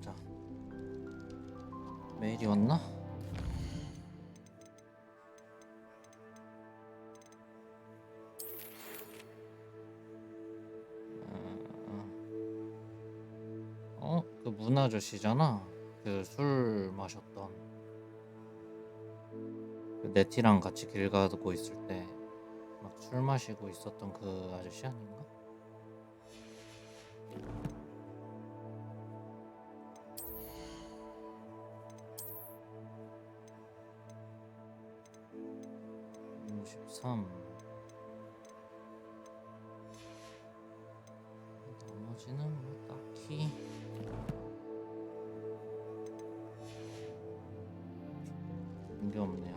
자, 메일이 왔나? 그 문 아저씨잖아. 그 술 마셨던 그 네티랑 같이 길 가고 있을 때 막 술 마시고 있었던 그 아저씨 아닌가? (53) 나머지는 뭐 딱히 게 없네요.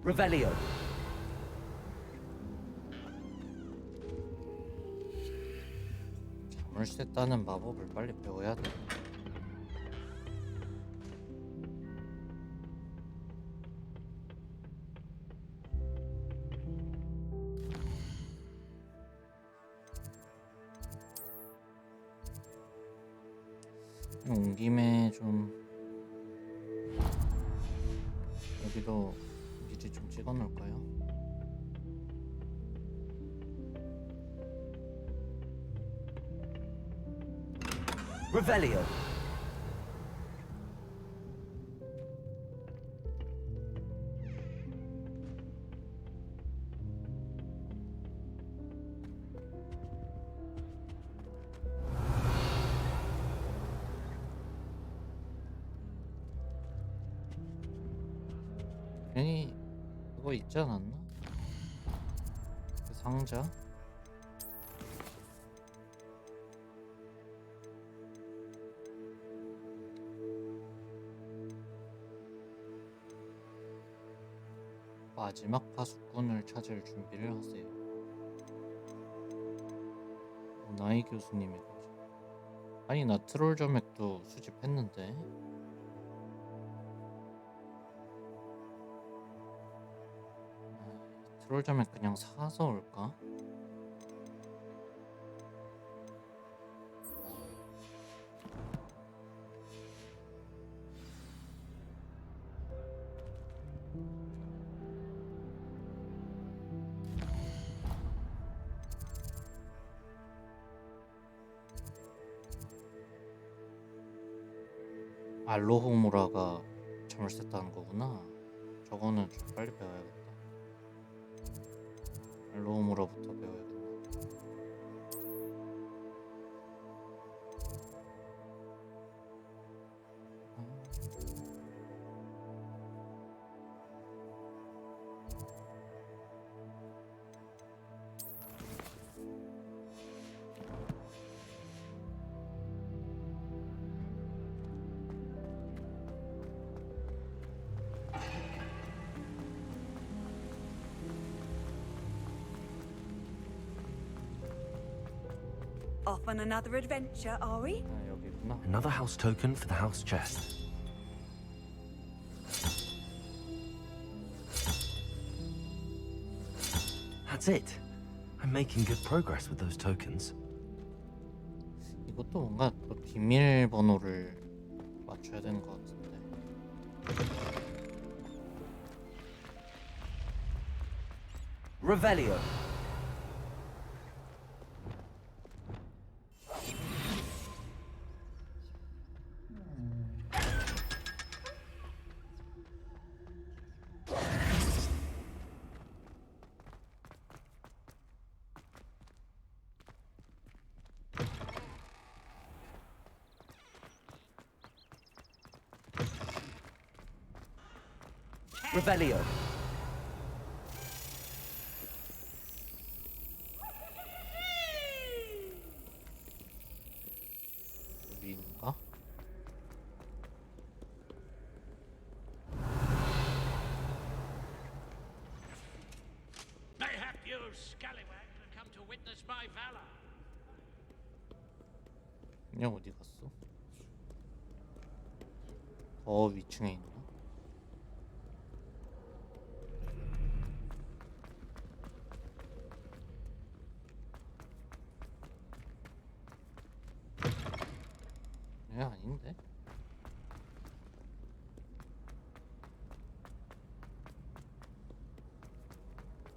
Revelio. 자물쇠 따는 마법을 빨리 배워야 돼. 온 김에 좀 여기도 미리 좀 찍어 놓을까요? Revelio. 괜히 그거 있지 않았나? 그 상자? 마지막 파수꾼을 찾을 준비를 하세요. 나이 교수님의 거죠. 아니 나 트롤 점액도 수집했는데. 트롤 점액 그냥 사서 올까? 알로호무라가 자물쇠 따는 거구나. 저거는 좀 빨리 배워야겠다. 알로호무라부터 배워야겠다. Off on another adventure, are we? 여기구나. Another house token for the house chest. That's it. I'm making good progress with those tokens. 이것도 뭔가 또 비밀번호를 맞춰야 되는 것 같은데. Revelio. Revelio. 여기인가? Mayhap you scallywags have come to witness my valor. 그냥 어디 갔어? 더 위층에 있나? 왜 아닌데?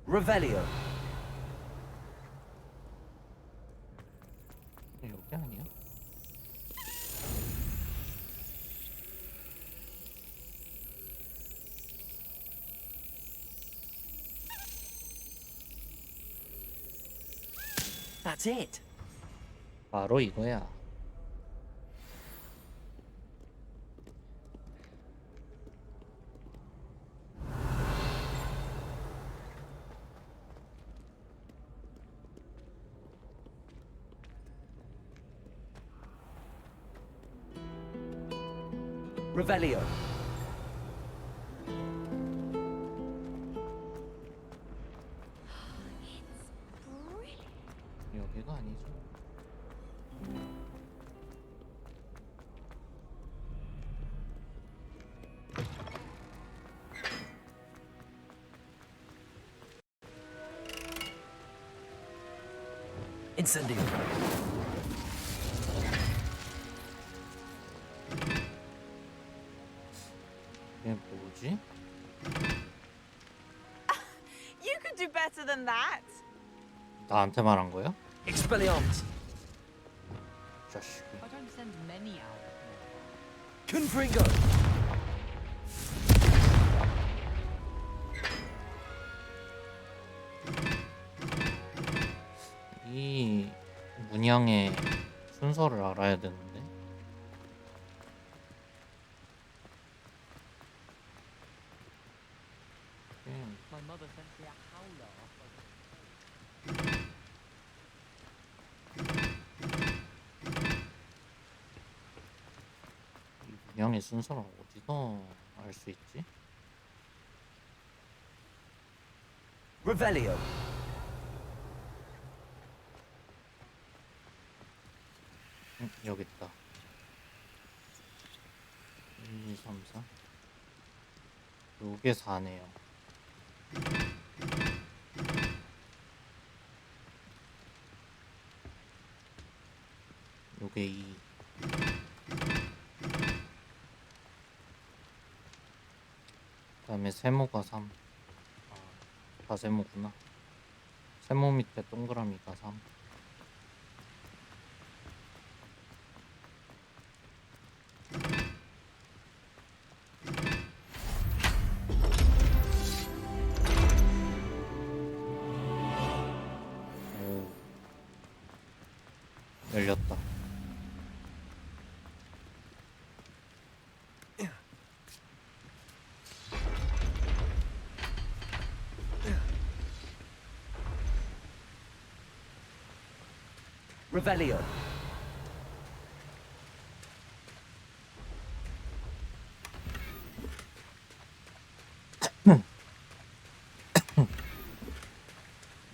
Revelio. 여기 아니야? That's it. 바로 이거야. Revelio. 여기가 아니죠. Incendio. 이게 뭐지? You could do better than that. 나한테 말한 거야? Expelliarmus. 자식이. I don't send many out. Confringo. 이 문양의 순서를 알아야 되는데. My mother sent me a howler. 이 문양의 순서를 어디서 알 수 있지? Revelio. 여기 있다. 1, 2, 3, 4. 요게 4네요. 요게 2. 그 다음에 세모가 3. 아, 다 세모구나. 세모 밑에 동그라미가 3. 오, 열렸다. Revelio.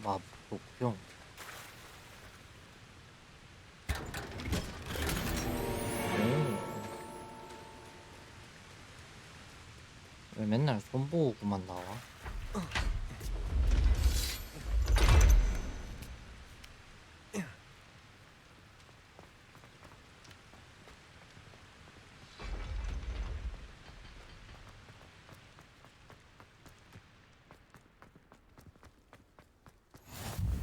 마법 목표. 왜 맨날 손보호구만 나와?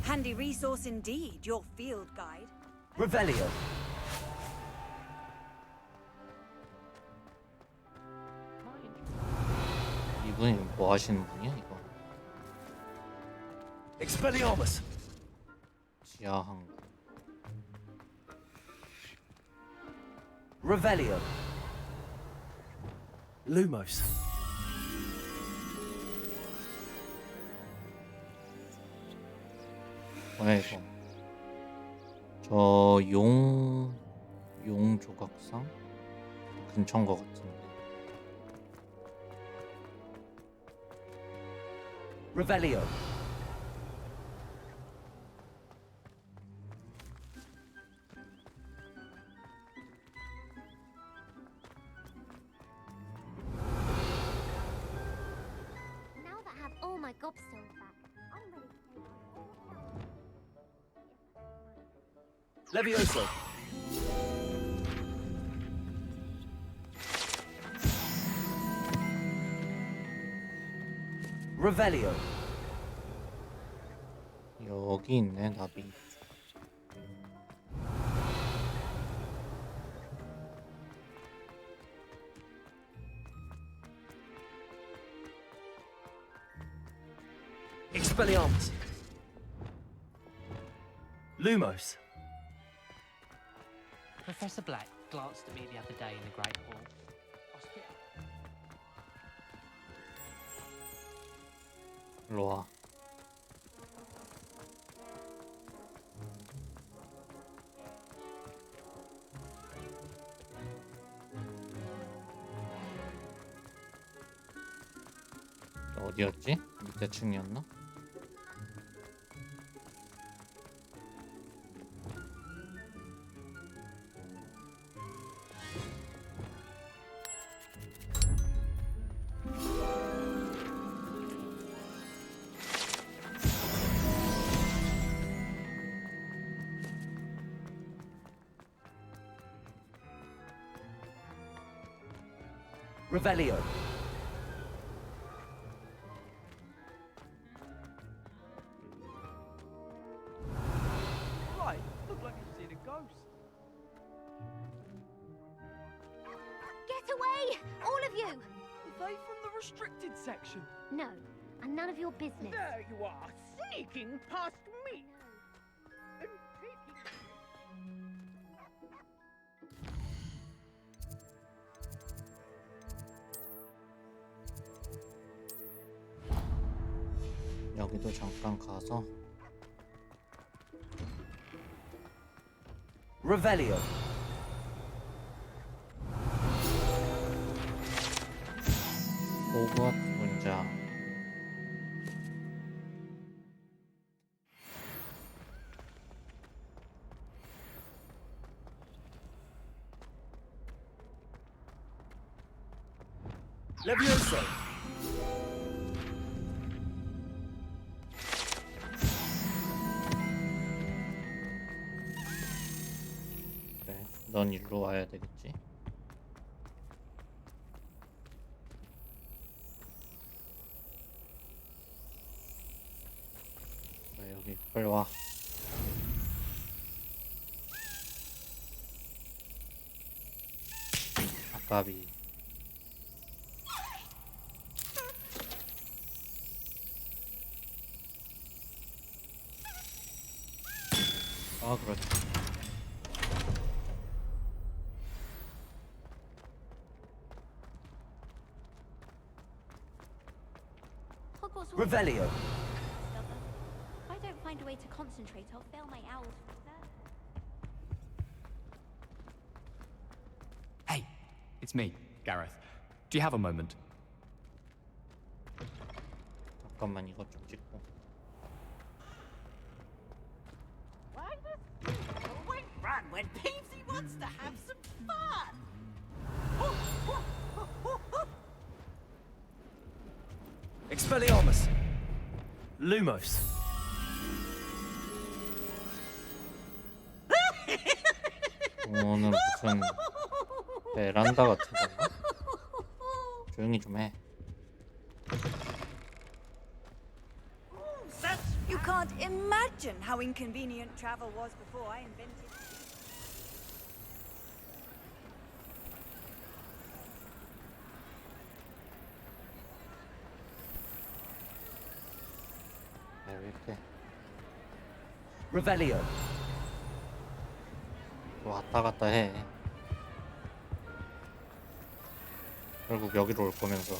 Handy resource indeed, your field guide. Revelio. 이분이 뭐 하시는 분이야 이거? Expelliarmus. 지하 항구. Revelio. Lumos. 뭐야 이거? 저 용 조각상 근처인 것 같은데. Revelio. Now that I have all my gobstones back, I'm ready to take on all hell. Levioso. Revelio. 여기 있네 나비. Expelliarmus. Lumos. Professor Black glanced at me the other day in the Great Hall. 일로 와. 어디였지? 밑에 층이었나? Revelio. Right, look like you've seen a ghost. Get away! All of you! Are they from the restricted section? No, and none of your business. There you are, sneaking past me. And taking... 여기도 잠깐 가서 Revelio. 호그와트 문장. Leviosa. 그래, 넌 일로 와야 되겠지? 그래, 여기 빨리 와. 아까비. 아, 그렇지. Hogwarts will Revelio. stubborn. If I don't find a way to concentrate, I'll fail my owls for that. Hey, it's me, Gareth. Do you have a moment? 잠깐만 이것 좀 찍고. Why does he always run when Peavesy wants to have some fun? Expelliarmus. Lumos. 오늘 무슨 베란다 같은 건가? 조용히 좀 해. You can't imagine how inconvenient travel was before I invented. 왜 이렇게 Revelio. 왔다 갔다 해. 결국 여기로 올 거면서.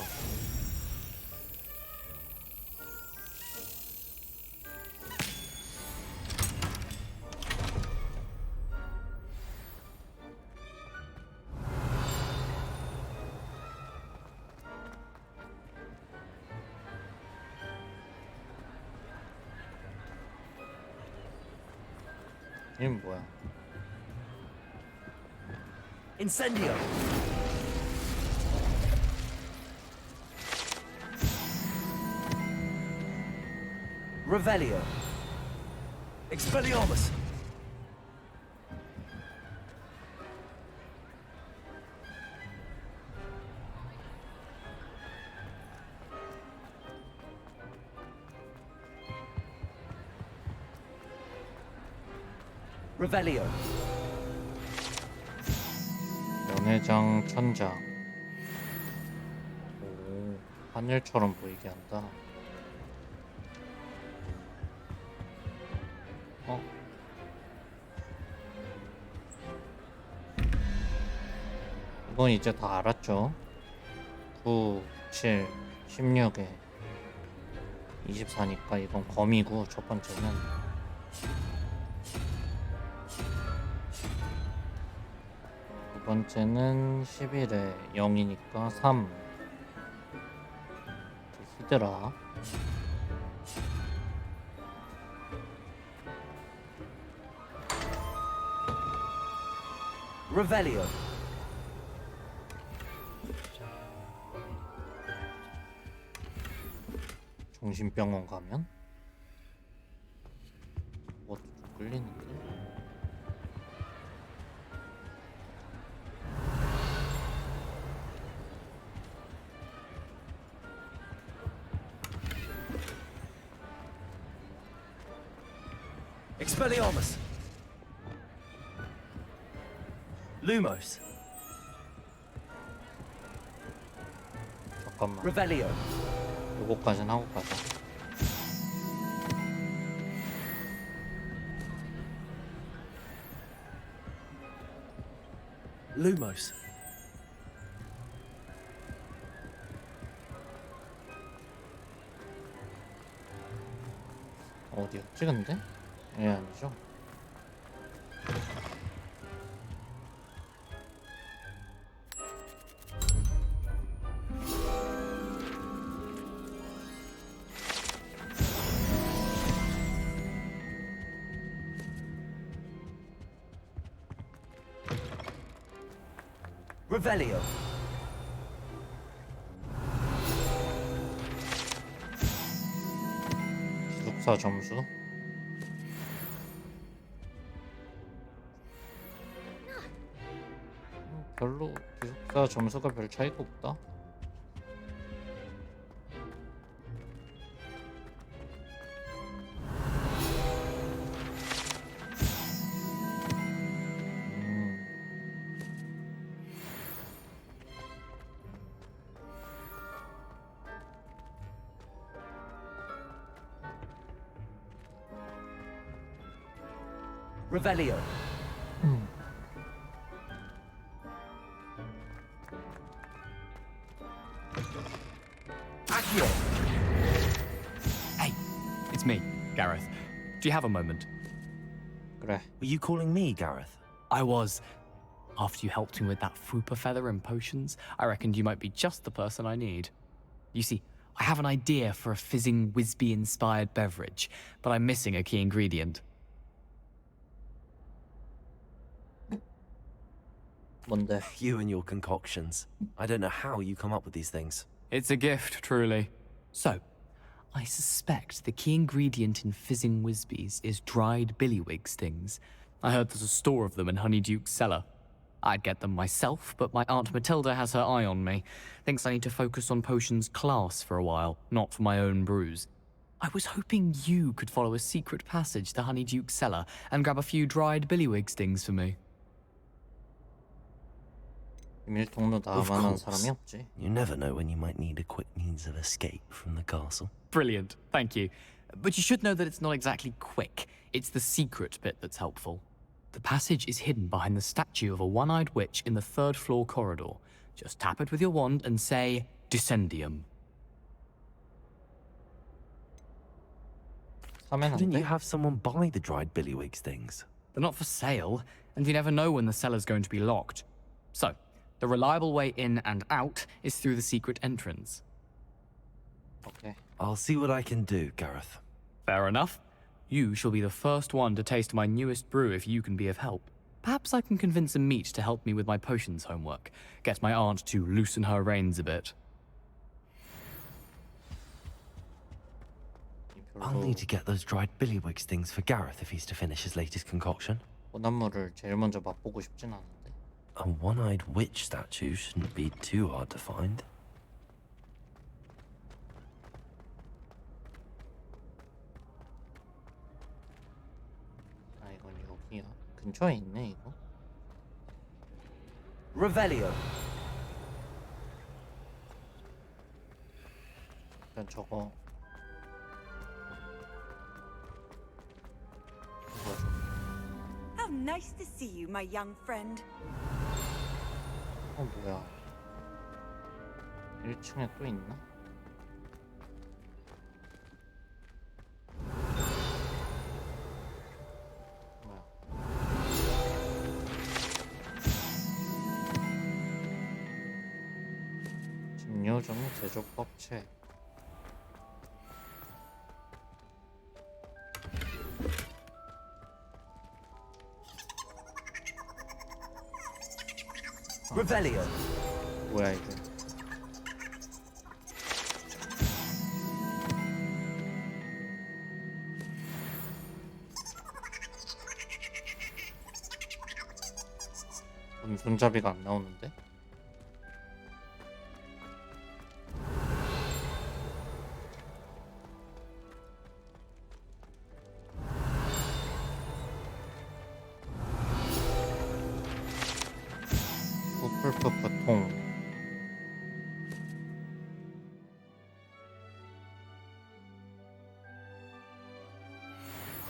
이건 뭐야? Incendio. Revelio. Expelliarmus. Revelio. 연회장 천장. 오, 하늘처럼 보이게 한다. 어? 이건 이제 다 알았죠? 9, 7, 16에 24니까 이건 검이고 첫 번째는 두 번째는 11에 0이니까 3 히드라 Revelio. 정신병원 가면 뭐가 좀 끌리는데? Expelliarmus. Lumos. 잠깐만 Revelio. 요거까진 하고 가자. Lumos. 어디였지 근데? 예 아니죠? Revelio. 기숙사 점수 별로 기숙사 점수가 별 차이가 없다. Revelio. Accio. Hey, it's me, Gareth. Do you have a moment? 그래. Were you calling me, Gareth? I was. After you helped me with that fupa feather and potions, I reckoned you might be just the person I need. You see, I have an idea for a fizzing Wisby-inspired beverage, but I'm missing a key ingredient. 뭔데? You and your concoctions. I don't know how you come up with these things. It's a gift, truly. So, I suspect the key ingredient in fizzing Wisbies is dried billywig stings. I heard there's a store of them in Honeyduke's cellar. I'd get them myself, but my Aunt Matilda has her eye on me. Thinks I need to focus on potions class for a while, not for my own brews. I was hoping you could follow a secret passage to Honeyduke's cellar and grab a few dried billywig stings for me. 비밀 통로 Of 나만한 course. 사람이 없지. You never know when you might need a quick means of escape from the castle. Brilliant, thank you. But you should know that it's not exactly quick. It's the secret bit that's helpful. The passage is hidden behind the statue of a one-eyed witch in the third-floor corridor. Just tap it with your wand and say, Descendium. 사면 안 Didn't 돼? you have someone buy the dried billywig things? They're not for sale, and you never know when the cellar's going to be locked. So, the reliable way in and out is through the secret entrance. 오케이. I'll see what I can do, Gareth. Fair enough. You shall be the first one to taste my newest brew if you can be of help. Perhaps I can convince a meat to help me with my potions homework. Get my aunt to loosen her reins a bit. I'll need to get those dried billywig things for Gareth if he's to finish his latest concoction. 혼합물을 제일 먼저 맛보고 싶진 않은데. A one-eyed witch statue shouldn't be too hard to find. 아 이건 여기야. 근처에 있네 이거. Revelio. 일단 저거 How nice to see you, my young friend. 뭐야? 1층에 또 있나? 뭐야? 진요정 제조법책. Revelio. 뭐야 이게? 손잡이가 안 나오는데? 풀푸푸통.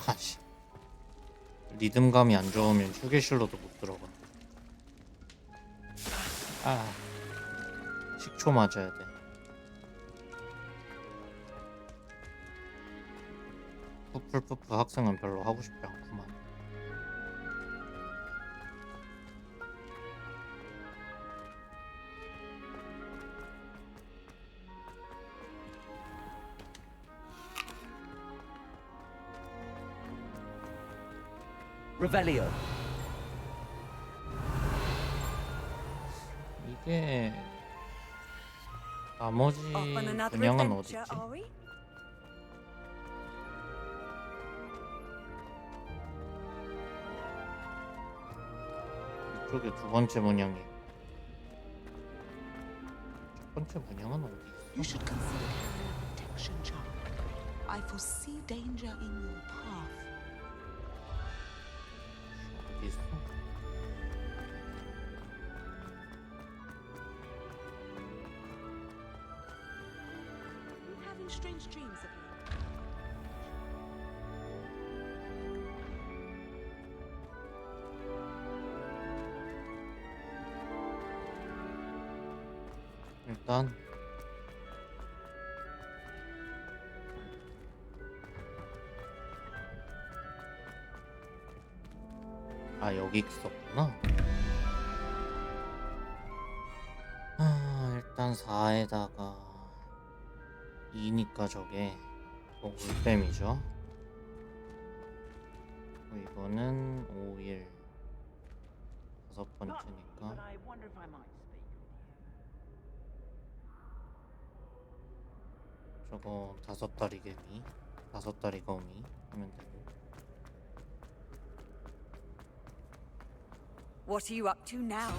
아씨, 리듬감이 안 좋으면 휴게실로도 못 들어가. 아, 식초 맞아야 돼. 푸풀푸푸 학생은 별로 하고 싶지 않구만. Revelio. 이게 나머지 Off on another 분양은 어디 adventure, 있지? are we? 이쪽에 두 번째 문양이. 첫 번째 문양은 어디 있어? You should consider carrying a protection charm. I foresee danger in your path. 어디 있어? Having strange dreams of late. 일단 여기 있었구나. 일단 4에다가 2니까 저게 올빼미죠. 이거는 5, 1 다섯 번째니까 저거 5다리 개미, 5다리 거미 하면 되고. What are you up to now?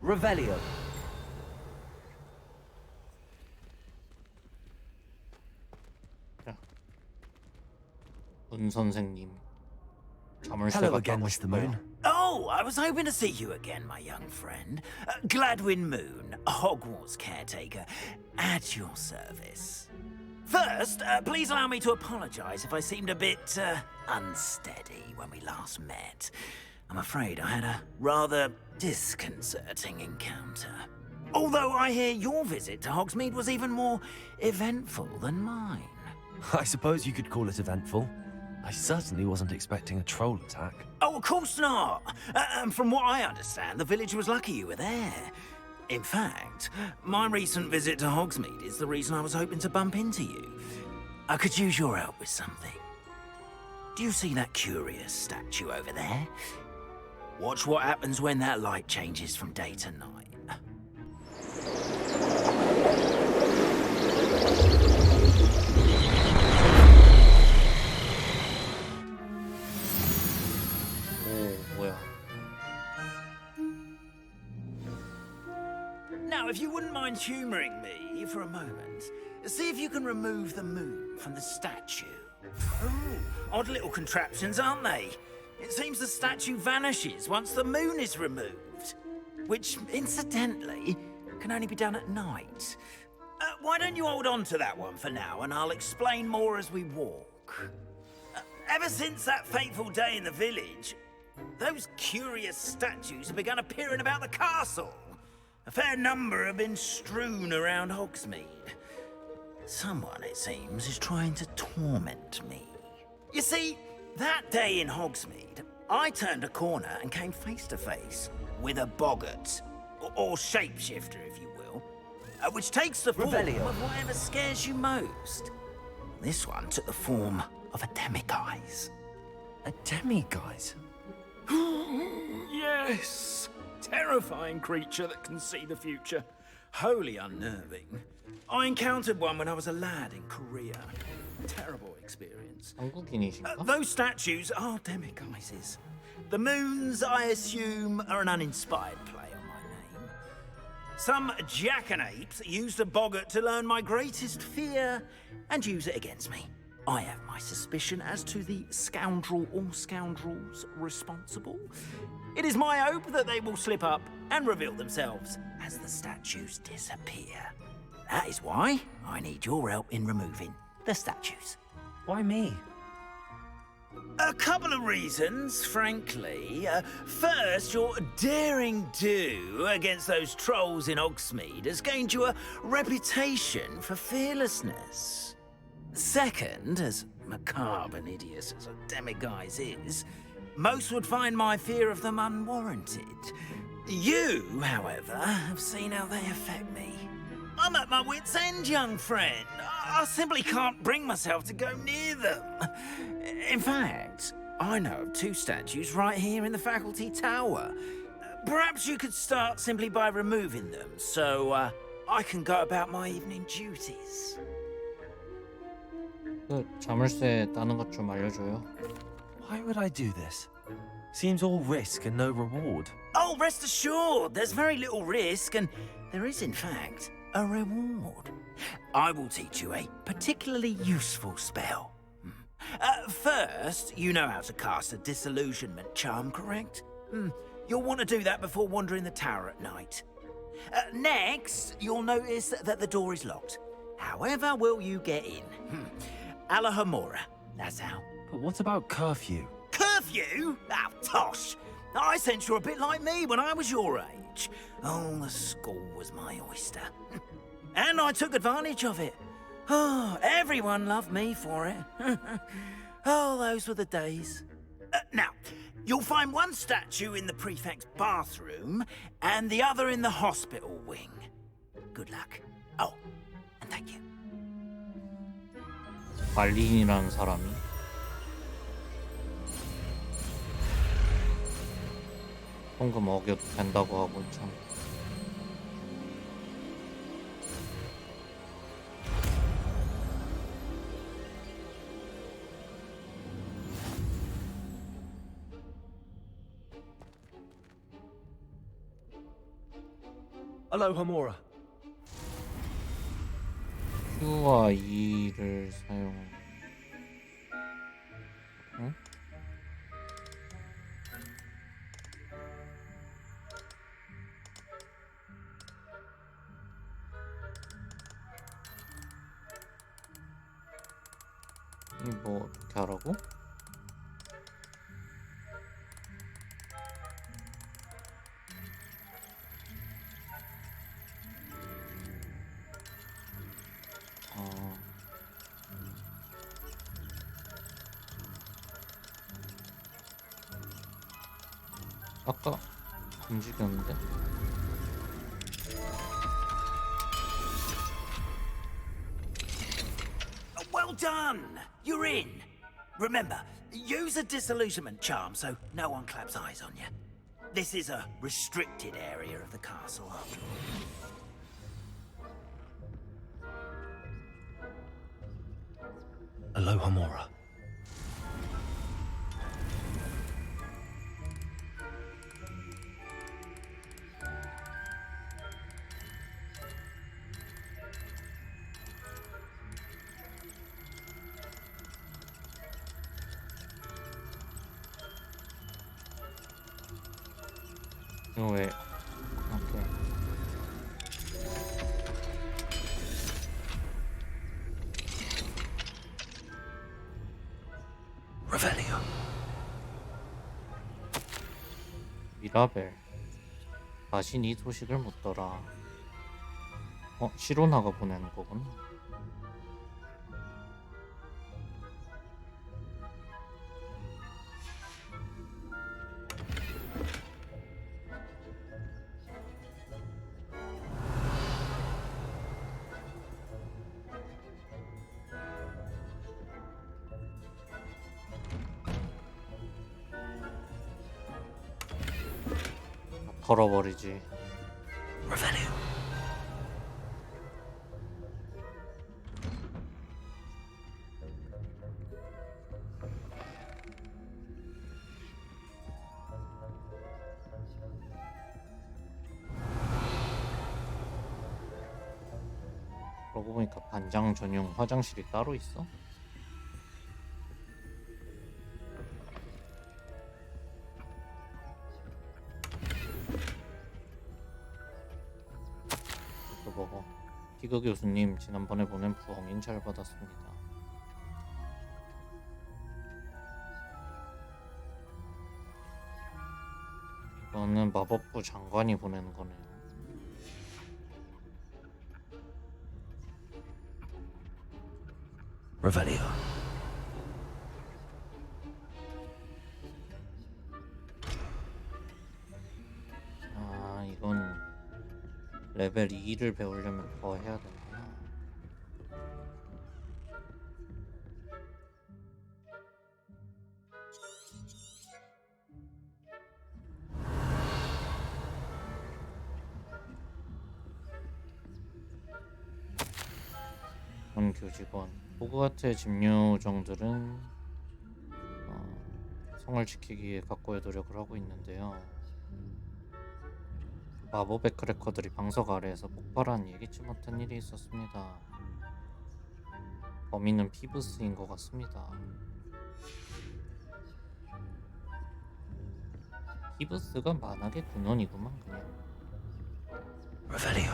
Revelio. 문 선생님 Hello 자물쇠가 again, 따고 Mr. 싶어요. Moon. Oh, I was hoping to see you again, my young friend. Gladwin Moon, Hogwarts caretaker, at your service. First, please allow me to apologize if I seemed a bit unsteady when we last met. I'm afraid I had a rather disconcerting encounter. Although I hear your visit to Hogsmeade was even more eventful than mine. I suppose you could call it eventful. I certainly wasn't expecting a troll attack. Oh, of course not. And from what I understand, the village was lucky you were there. In fact, my recent visit to Hogsmeade is the reason I was hoping to bump into you. I could use your help with something. Do you see that curious statue over there? Watch what happens when that light changes from day to night. Now, if you wouldn't mind humouring me for a moment, see if you can remove the moon from the statue. Ooh, odd little contraptions, aren't they? It seems the statue vanishes once the moon is removed, which, incidentally, can only be done at night. Why don't you hold on to that one for now, and I'll explain more as we walk. Ever since that fateful day in the village, those curious statues have begun appearing about the castle. A fair number have been strewn around Hogsmeade. Someone, it seems, is trying to torment me. You see, that day in Hogsmeade, I turned a corner and came face to face with a boggart, or shapeshifter, if you will, which takes the form Revelio. of whatever scares you most. This one took the form of a demiguise. A demiguise? Yes! Terrifying creature that can see the future. Wholly unnerving. I encountered one when I was a lad in Korea. Terrible experience. 한국인이신가? Those statues are demiguises. The moons, I assume, are an uninspired play on my name. Some jackanapes used a boggart to learn my greatest fear and use it against me. I have my suspicion as to the scoundrel or scoundrels responsible. It is my hope that they will slip up and reveal themselves as the statues disappear. That is why I need your help in removing the statues. Why me? A couple of reasons, frankly. First, your daring do against those trolls in Hogsmeade has gained you a reputation for fearlessness. Second, as macabre and hideous as a demiguise is, most would find my fear of them unwarranted. You, however, have seen how they affect me. I'm at my wit's end, young friend. I simply can't bring myself to go near them. In fact, I know of two statues right here in the faculty tower. Perhaps you could start simply by removing them, so I can go about my evening duties. 그 자물쇠 따는 것 좀 알려줘요. Why would I do this? Seems all risk and no reward. Oh, rest assured, there's very little risk, and there is, in fact, a reward. I will teach you a particularly useful spell. First, you know how to cast a disillusionment charm, correct? You'll want to do that before wandering the tower at night. Next, you'll notice that the door is locked. However will you get in? Alahomora, that's how. But what about curfew? Curfew? Oh, tosh! I sense you're a bit like me when I was your age. Oh, the school was my oyster. And I took advantage of it. Oh, everyone loved me for it. Oh, those were the days. Now, you'll find one statue in the prefect's bathroom and the other in the hospital wing. Good luck. Oh, and thank you. 관리인이라는 사람이 헌금 어겨도 된다고 하고 참. Alohomora. Q와 E를 사용. 응? 이 뭐 어떻게 하라고? 아까 움직였는데? Well done! You're in. Remember, use a disillusionment charm so no one claps eyes on you. This is a restricted area of the castle, after all. Alohomora. 이거 왜 이렇게 Revelio. 미라벨 다시 네 소식을 묻더라. 시로나가 보내는 거구나. 털어버리지. Revelio. 그러고 보니까 반장 전용 화장실이 따로 있어? 이거 먹어. 피그 교수님 지난번에 보낸 부엉인 잘 받았습니다. 이거는 마법부 장관이 보내는 거네요. Revelio. 이건 레벨 2를 배우려면 더 해야 되는구나. 본 교직원 호그와트의 집요정들은 성을 지키기 위해 각고의 노력을 하고 있는데요. 마법의 크래커들이 방석 아래에서 폭발한 예기치 못한 일이 있었습니다. 범인은 피브스인 것 같습니다. 피브스가 만악의 근원이구만 그냥. Revelio.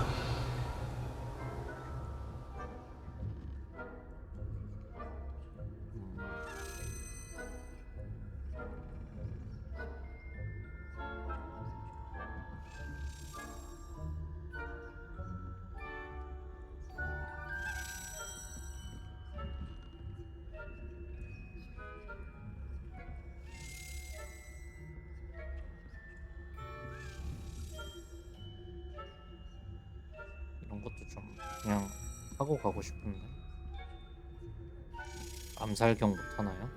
이런 것도 좀 그냥 하고 가고 싶은데. 암살경 못하나요?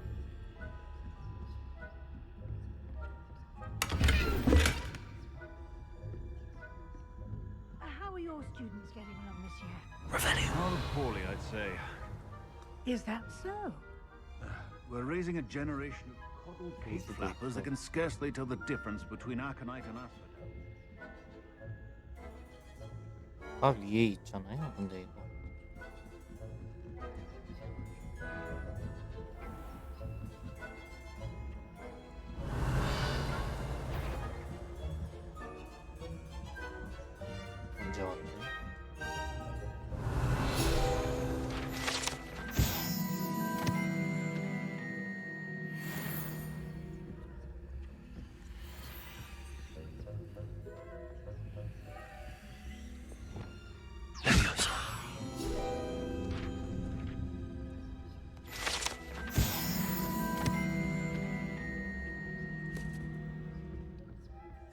How are your students getting on this year? Revelio. Rather poorly, I'd say. Is that so? We're raising a generation of coddled case flappers that can scarcely tell the difference between aconite and aspic. 다 위에 있잖아요. 근데 이거 언제 왔대? Leviosa.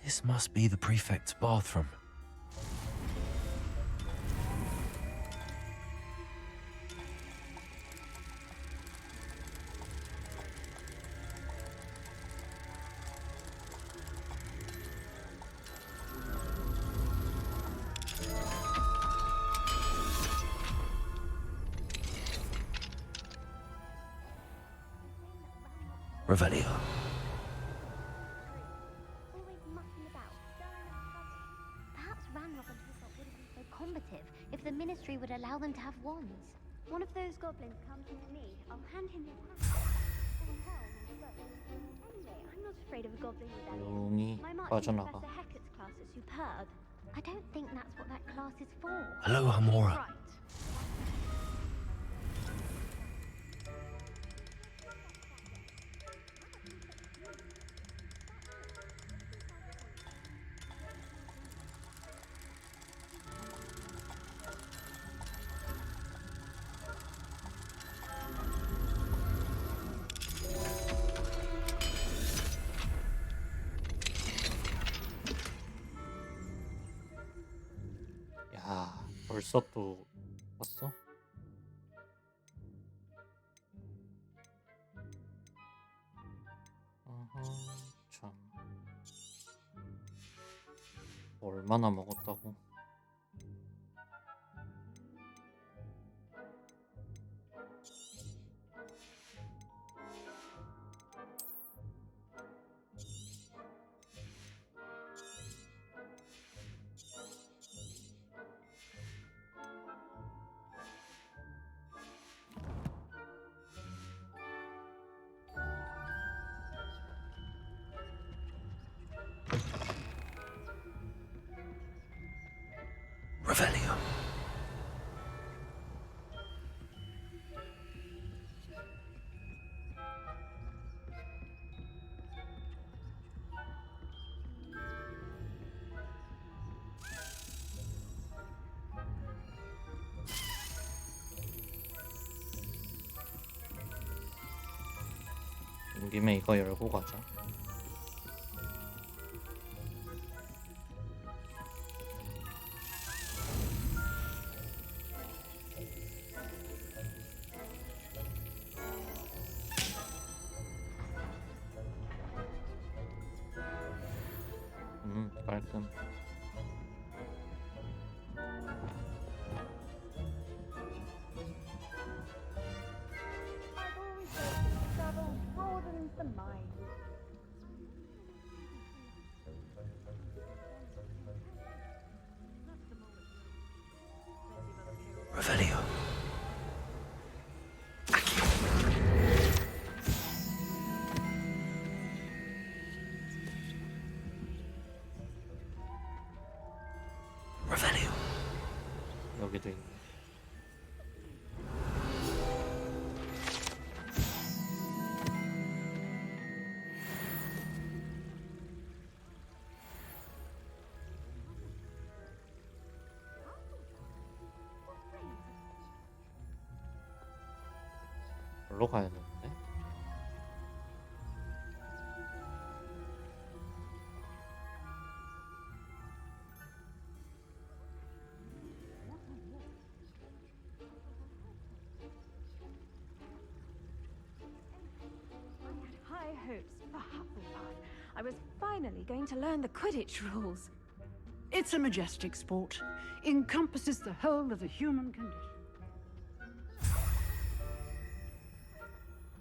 This must be the prefect's bathroom. Revelio. Always mucking about, stirring up trouble. Perhaps Ranrock and Hyssop wouldn't be so combative if the Ministry would allow them to have wands. One of those goblins comes with me. I'll hand him his hat. Oh, hell, look. Anyway, I'm not afraid of a goblin with that. 용이 My Marching 빠져나가. Professor Hackett's class heard. I don't think that's what that class is for. Aloha, Mora. Right. 야, 벌써 또 봤어? 참. 얼마나 먹었다고? Revelio. 온 김에 이거 열고 가자. 깔끔. I've always thought that travel broadens the mind. Revelio. Revelio. 여기도 있네. 별로 가야 되는데? High hopes for Hufflepuff. I was finally going to learn the Quidditch rules. It's a majestic sport. Encompasses the whole of the human condition.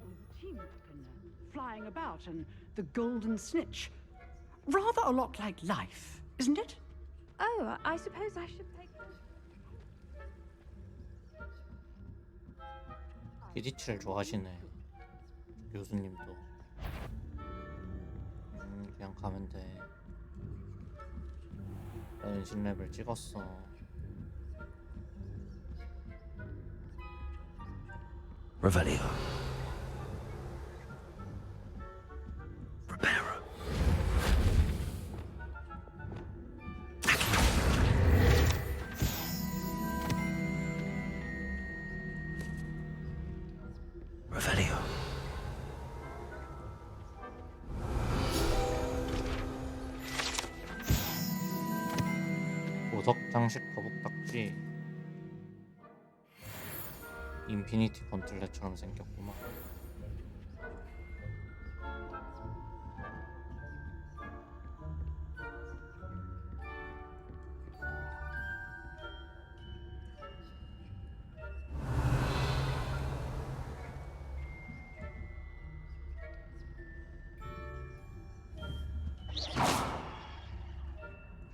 With a teamwork and flying about and the golden snitch. Rather a lot like life, isn't it? Oh, I suppose I should take... 퀴디치를 좋아하시네. 교수님도. 그냥 가면 돼. 나 은신 랩을 찍었어. Revelio. Preparo. Revelio. 보석 장식 거북딱지. 인피니티 건틀렛처럼 생겼구만.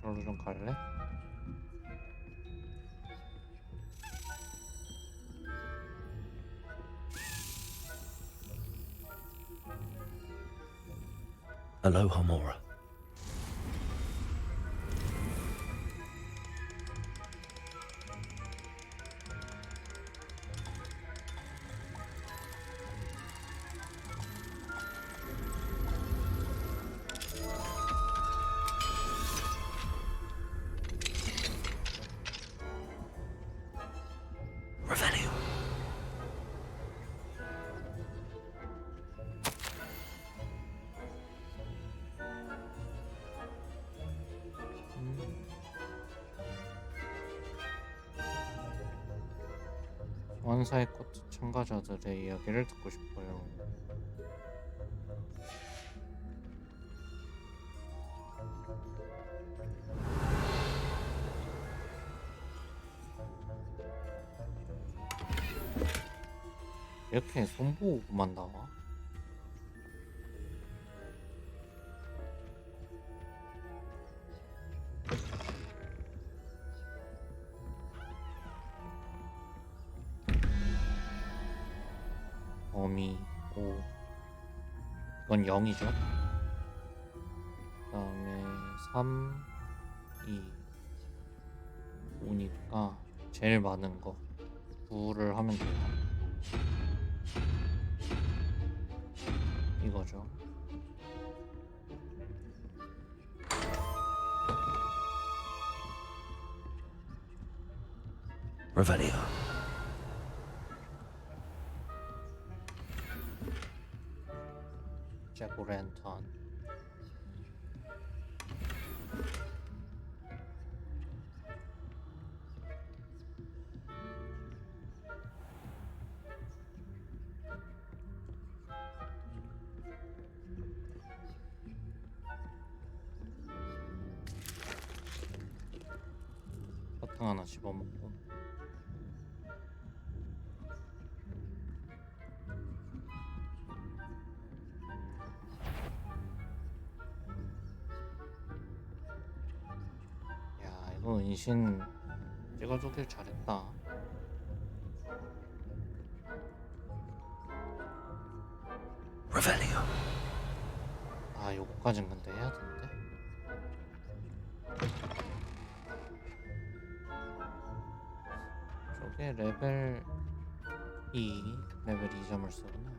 저로 좀 갈래? Aloha, Mora. 원사의 코트 참가자들의 이야기를 듣고 싶어요. 이렇게 손보고만 나와? 범위 5 이건 0이죠. 그 다음에 3 2 5니까 제일 많은 거 9를 하면 돼요. 이거죠. Revelio. 잭오랜턴. 사탕 하나 집어먹고. 야, 이거 은신 찍어주길 잘했다. Revelio. 아, 요거까진 근데 해야 되는데. 저게 레벨 2, 레벨 2점을 쓰구나.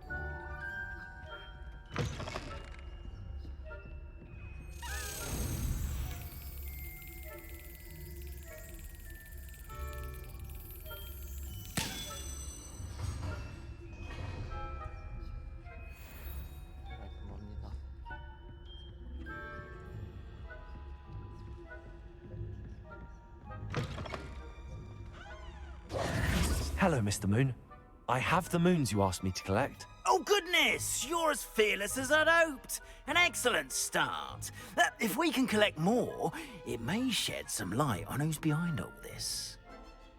깔끔합니다. Hello, Mr. Moon. I have the moons you asked me to collect. Oh, goodness! You're as fearless as I'd hoped. An excellent start. If we can collect more, it may shed some light on who's behind all this.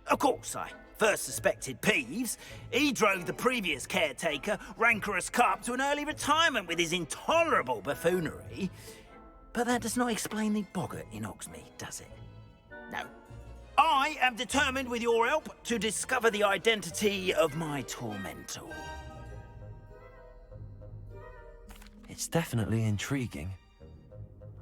Of course, I first suspected Peeves. He drove the previous caretaker, Rancorous Carp, to an early retirement with his intolerable buffoonery. But that does not explain the boggart in Oxmead, does it? No. I am determined, with your help, to discover the identity of my tormentor. It's definitely intriguing.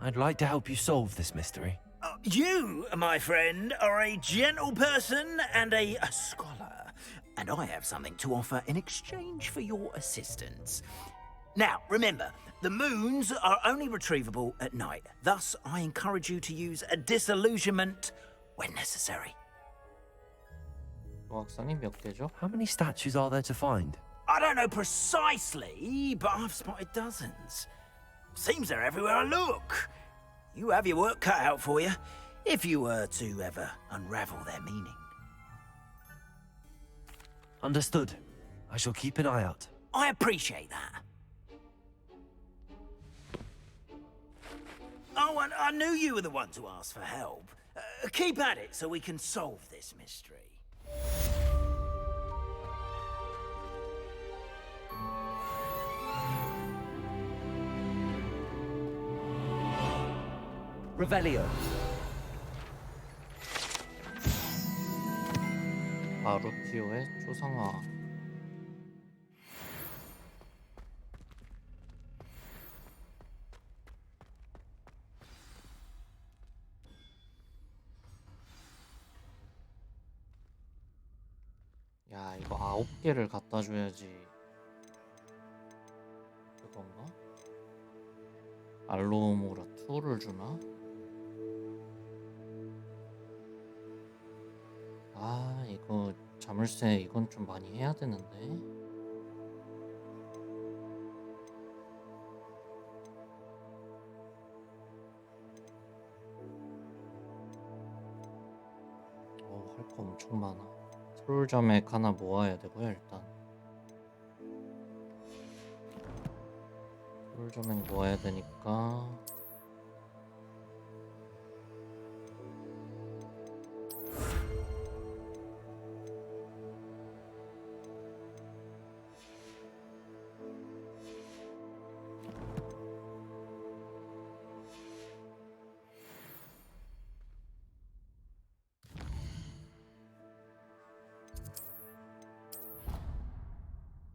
I'd like to help you solve this mystery. You, my friend, are a gentle person and a scholar, and I have something to offer in exchange for your assistance. Now, remember, the moons are only retrievable at night. Thus, I encourage you to use a disillusionment when necessary. 조각상이 몇 개죠? How many statues are there to find? I don't know precisely, but I've spotted dozens. Seems they're everywhere I look. You have your work cut out for you, if you were to ever unravel their meaning. Understood. I shall keep an eye out. I appreciate that. Oh, and I knew you were the one to ask for help. Keep at it so we can solve this mystery. Revelio. 마루티오의 초상화. 야, 이거 9개를 갖다 줘야지. 그건가? 알로모라 2를 주나? 아, 이거 자물쇠 이건 좀 많이 해야 되는데. 할 거 엄청 많아. 트롤점액 하나 모아야 되고요. 일단 트롤점액 모아야 되니까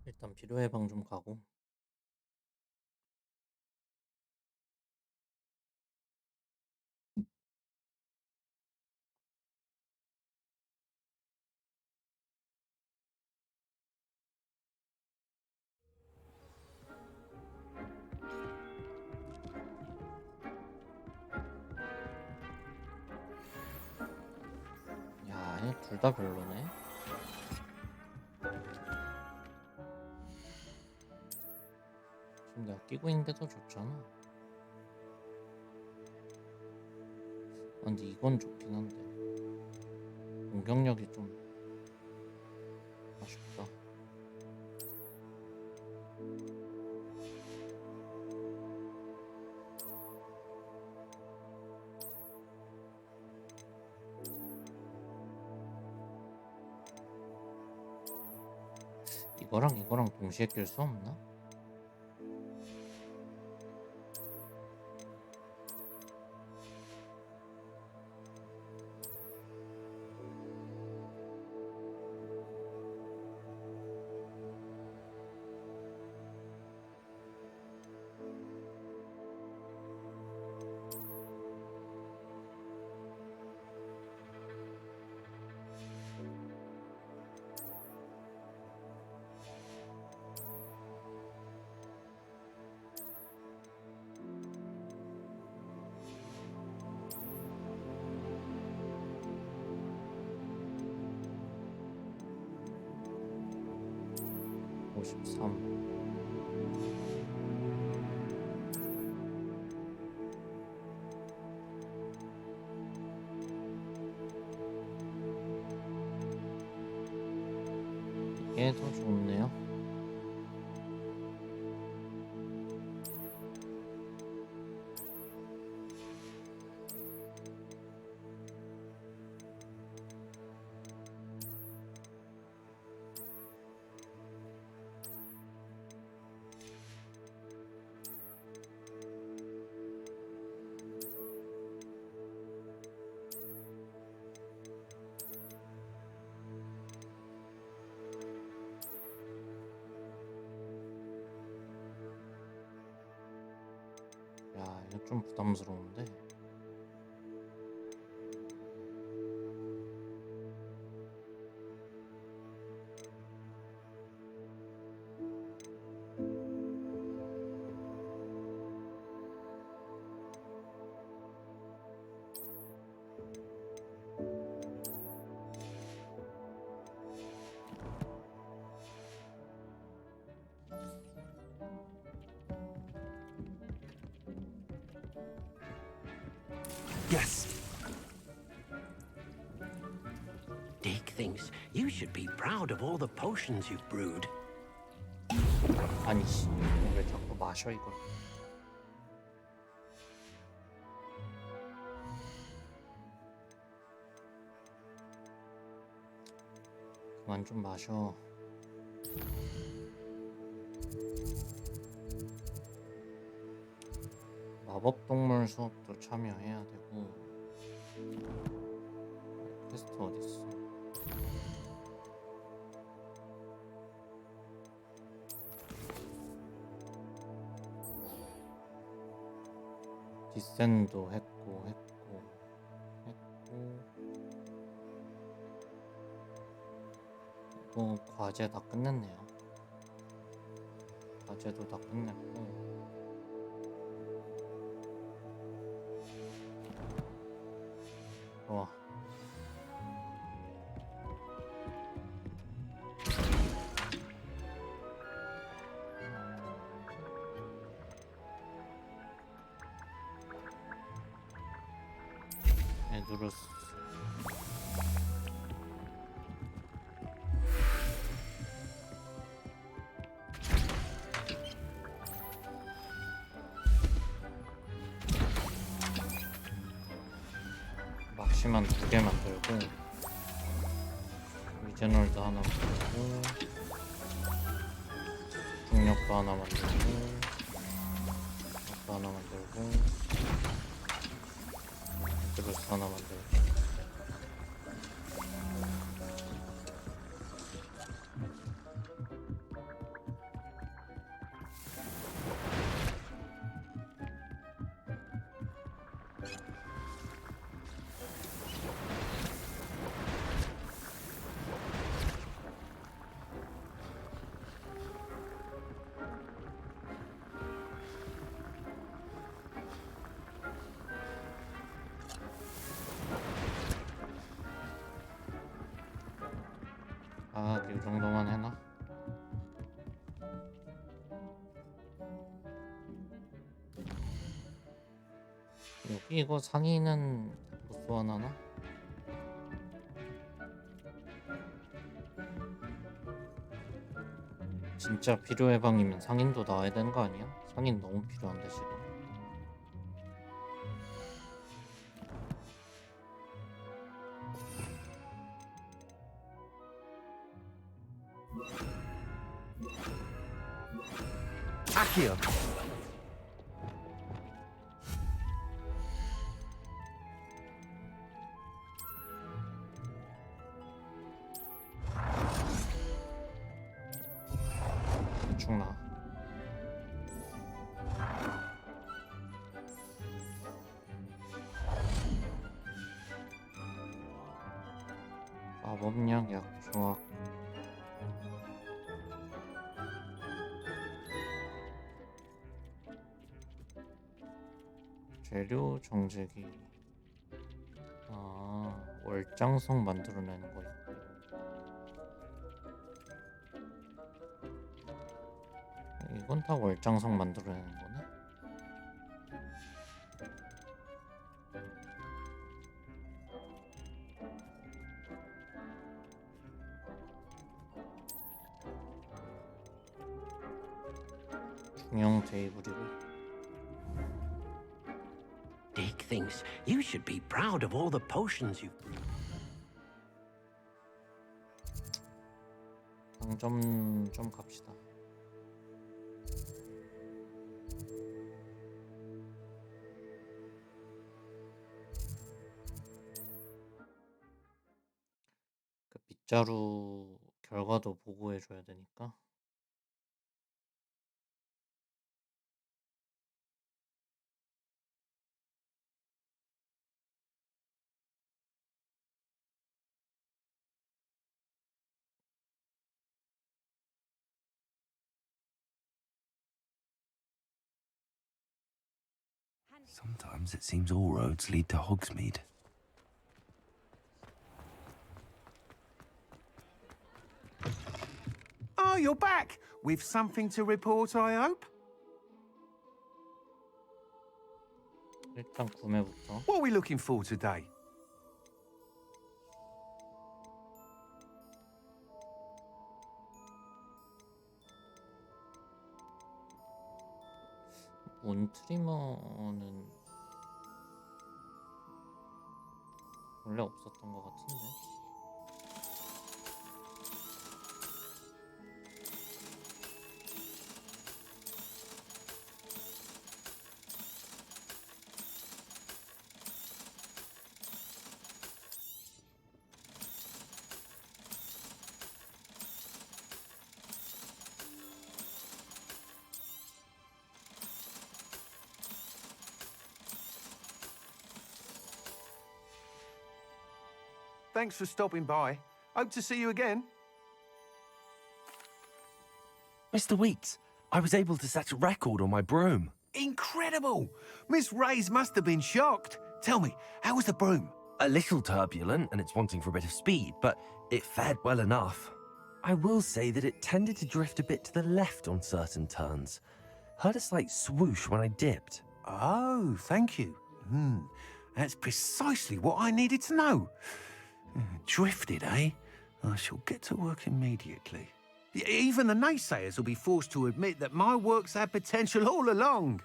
일단 비료 해방 좀 가고. 야, 둘 다 별로네. 지금 내가 끼고 있는 게 더 좋잖아. 근데 이건 좋긴 한데 공격력이 좀 아쉽다. 이거랑 동시에 낄 수 없나? 이게 더 좋네요. 야, 이거 좀 부담스러운데. Yes. Dick thinks you should be proud of all the potions you've brewed. 아니 씨, 왜 자꾸 마셔 이걸? 그만 좀 마셔. 마법동물 수업도 참여해야 되고. 퀘스트 어딨어? 디센도 했고 이거 과제 다 끝냈네요. 과제도 다 끝냈고. 좋아. 에두루스. 장치만 2개 만들고 위제널도 하나 만들고 중력도 하나 만들고 이것도 하나 만들고 드루스 하나 만들고 이 정도만 해놔. 여기 이거 상의는 못 소환하나? 진짜 필요 해방이면 상인도 나와야 되는 거 아니야? 상인 너무 필요한데 지금. Accio. 죽나? 마법약 약조합 재료 정제기. 월장석 만들어내는 거 있고 이건 다 월장석 만들어내는 거네. 중형 테이블이고. Dick thinks you should be proud of all the potions you've... 상점 좀 갑시다. 그 빗자루 결과도 보고해줘야 되니까. Sometimes it seems all roads lead to Hogsmeade. Oh, you're back! With something to report, I hope? 일단 구매부터. What are we looking for today? 문 트리머는 원래 없었던 것 같은데. Thanks for stopping by. Hope to see you again. Mr. Weeks, I was able to set a record on my broom. Incredible! Miss Reyes must have been shocked. Tell me, how was the broom? A little turbulent and it's wanting for a bit of speed, but it fared well enough. I will say that it tended to drift a bit to the left on certain turns. Heard a slight swoosh when I dipped. Oh, thank you. That's precisely what I needed to know. Drifted, eh? I shall get to work immediately. Even the naysayers will be forced to admit that my work's had potential all along.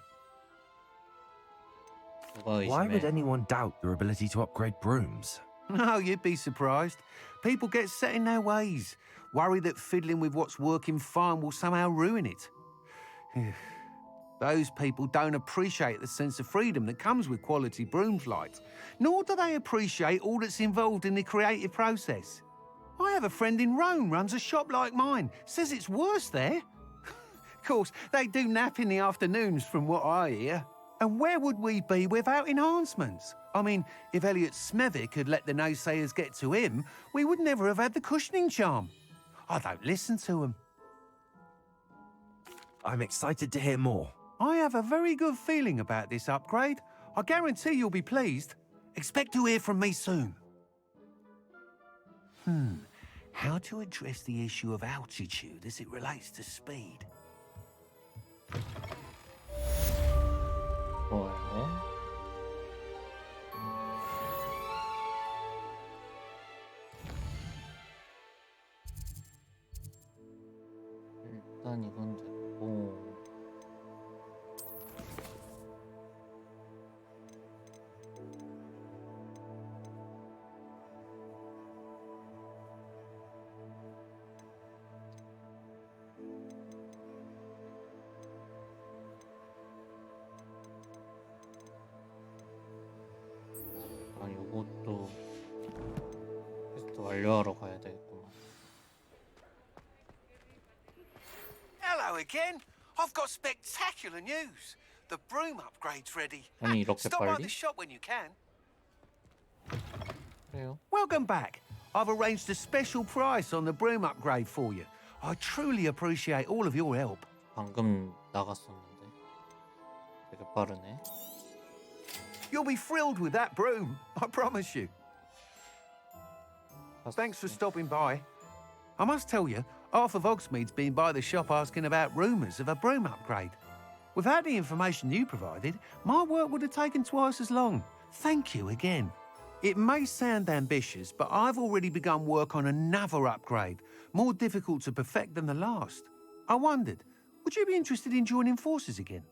누가 Why would 의심해? anyone doubt your ability to upgrade brooms? No, you'd be surprised. People get set in their ways, worry that fiddling with what's working fine will somehow ruin it. Those people don't appreciate the sense of freedom that comes with quality broom flight, nor do they appreciate all that's involved in the creative process. I have a friend in Rome runs a shop like mine, says it's worse there. Of course, they do nap in the afternoons from what I hear. And where would we be without enhancements? I mean, if Elliot Smethwick had let the naysayers get to him, we would never have had the cushioning charm. I don't listen to them. I'm excited to hear more. I have a very good feeling about this upgrade. I guarantee you'll be pleased. Expect to hear from me soon. How to address the issue of altitude as it relates to speed? 좋아요. 일단 이건 됐고. 요것도 퀘스트 완료하러 가야 되겠구만. Hello again. I've got spectacular news. The broom upgrade's ready. 아니 이렇게 Stop by 빨리? the shop when you can. 그래요. Welcome back. I've arranged a special price on the broom upgrade for you. I truly appreciate all of your help. 방금 나갔었는데 되게 빠르네. You'll be thrilled with that broom, I promise you. Thanks for stopping by. I must tell you, half of Hogsmeade's been by the shop asking about rumours of a broom upgrade. Without the information you provided, my work would have taken twice as long. Thank you again. It may sound ambitious, but I've already begun work on another upgrade, more difficult to perfect than the last. I wondered, would you be interested in joining forces again?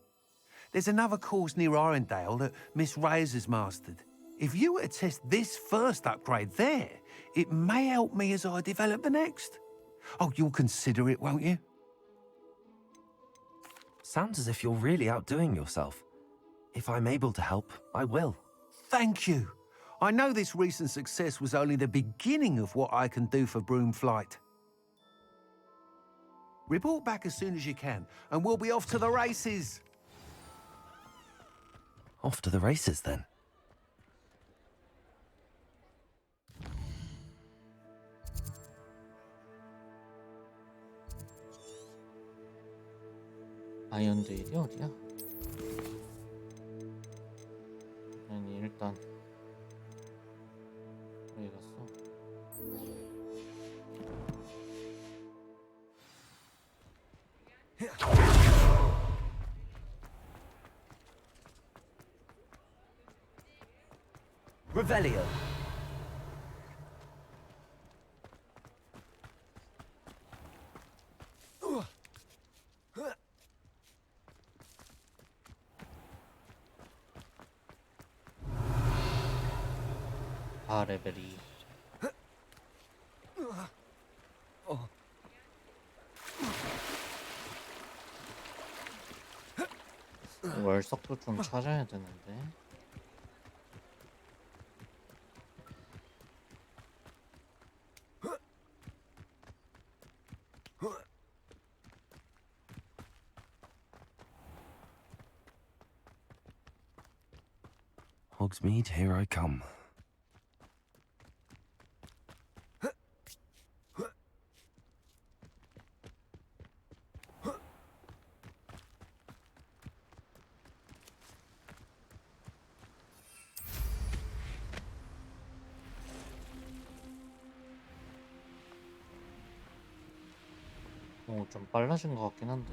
There's another course near Arendale that Miss Reyes has mastered. If you were to test this first upgrade there, it may help me as I develop the next. Oh, you'll consider it, won't you? Sounds as if you're really outdoing yourself. If I'm able to help, I will. Thank you. I know this recent success was only the beginning of what I can do for broom flight. Report back as soon as you can, and we'll be off to the races. Off to the races, then. 아이언데일이 어디야? 아니 일단 어디 갔어? Revelio. 아 레벨이 월석도 좀 찾아야 되는데. Hogsmeade, here I come. 좀 빨라진 것 같긴 한데.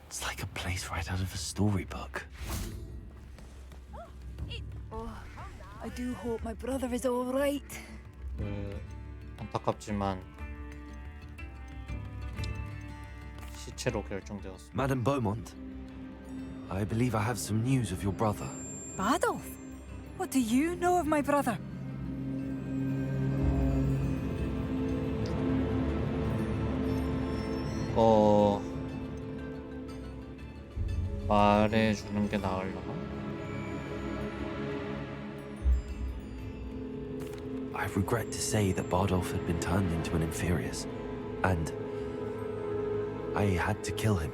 It's like a place right out of a storybook. Oh, I do hope my brother is all right. 안타깝지만 시체로 결정되었습니다. Madame Beaumont, I believe I have some news of your brother. Adolf? What do you know of my brother? 말해주는 게 나으려나? I regret to say that Bardolph had been turned into an Inferius, and I had to kill him.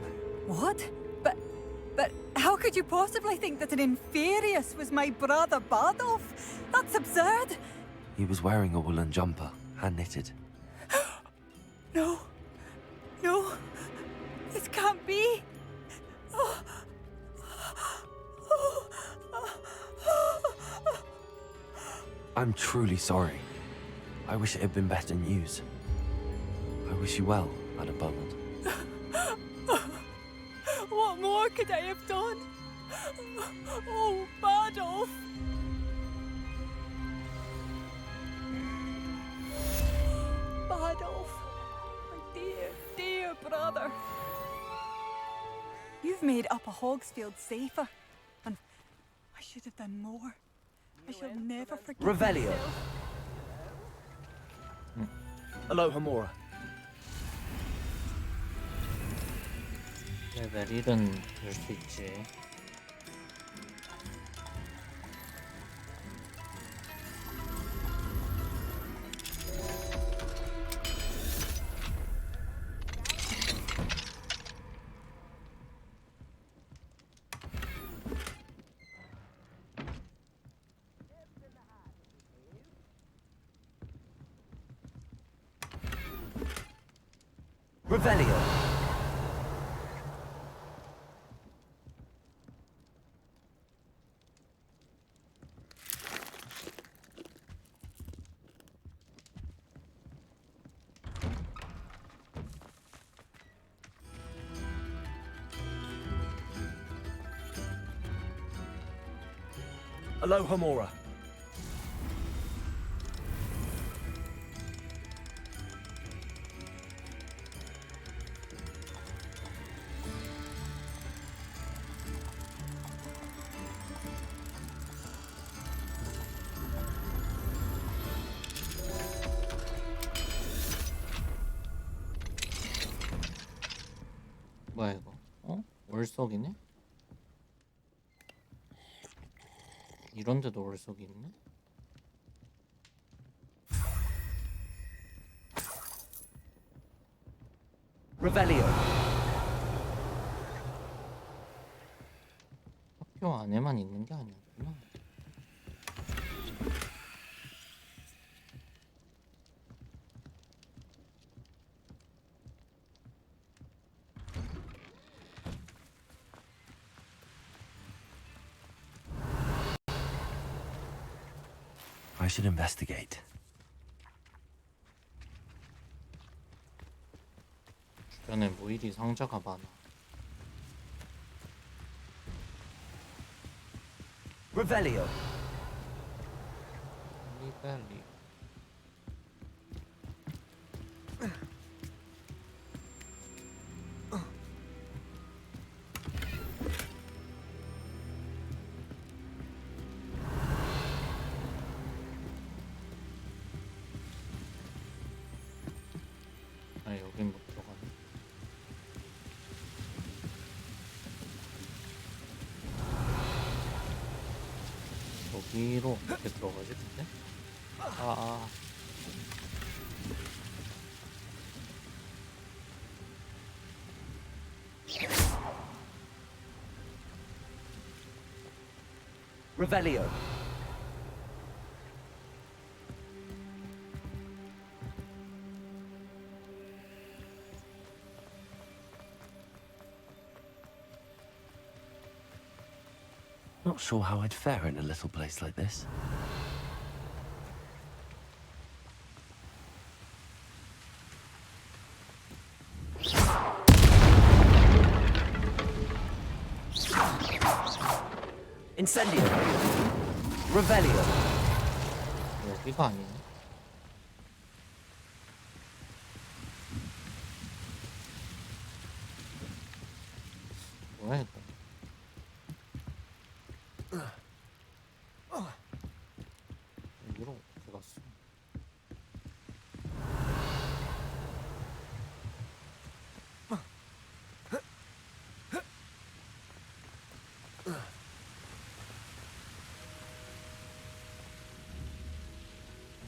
What? But how could you possibly think that an Inferius was my brother Bardolph? That's absurd! He was wearing a woolen jumper, hand-knitted. No. No. This can't be. I'm truly sorry. I wish it had been better news. I wish you well, Madame Beaumont. What more could I have done? Oh, Bardolph! Bardolph, my dear, dear brother. You've made Upper Hogsfield safer, and I should have done more. I shall never forget Revelio. myself. Aloha Mora. 레벨 1은 될 수 있지. Revelio. Aloha Mora. 뭐야 이거? 올석이네? 이런데도 올석이 있네? Revelio. 학교 안에만 있는 게 아니었구나. I should investigate. 주변에 모일이 상자가 많아. Revelio. 리벨리. 아 여긴 못 들어가네. 여기로 어떻게 들어가지 근데? Revelio. Not sure how I'd fare in a little place like this. Incendio. Revelio. 여기가 아니네. 뭐야 이거? 여기로 어떻게 갔어?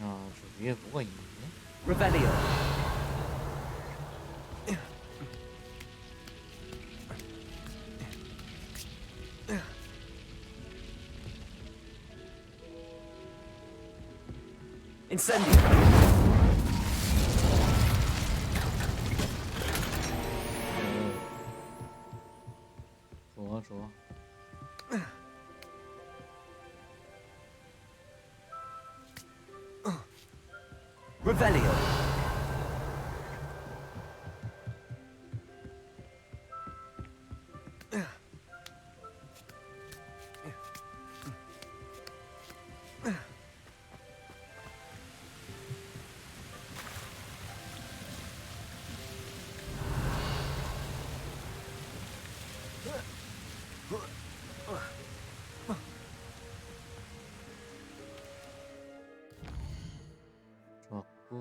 야, 저 위에 뭐가 있는데? Revelio. Incendio. 좋아 좋아. Revelio. 좋았고.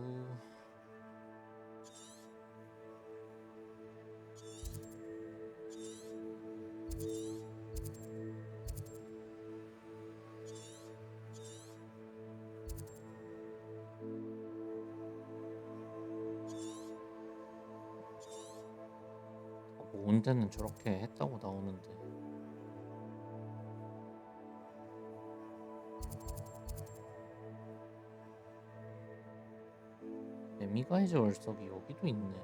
모은 데는 저렇게 했다고 나오는데. 데미가이즈 월석이 여기도 있네.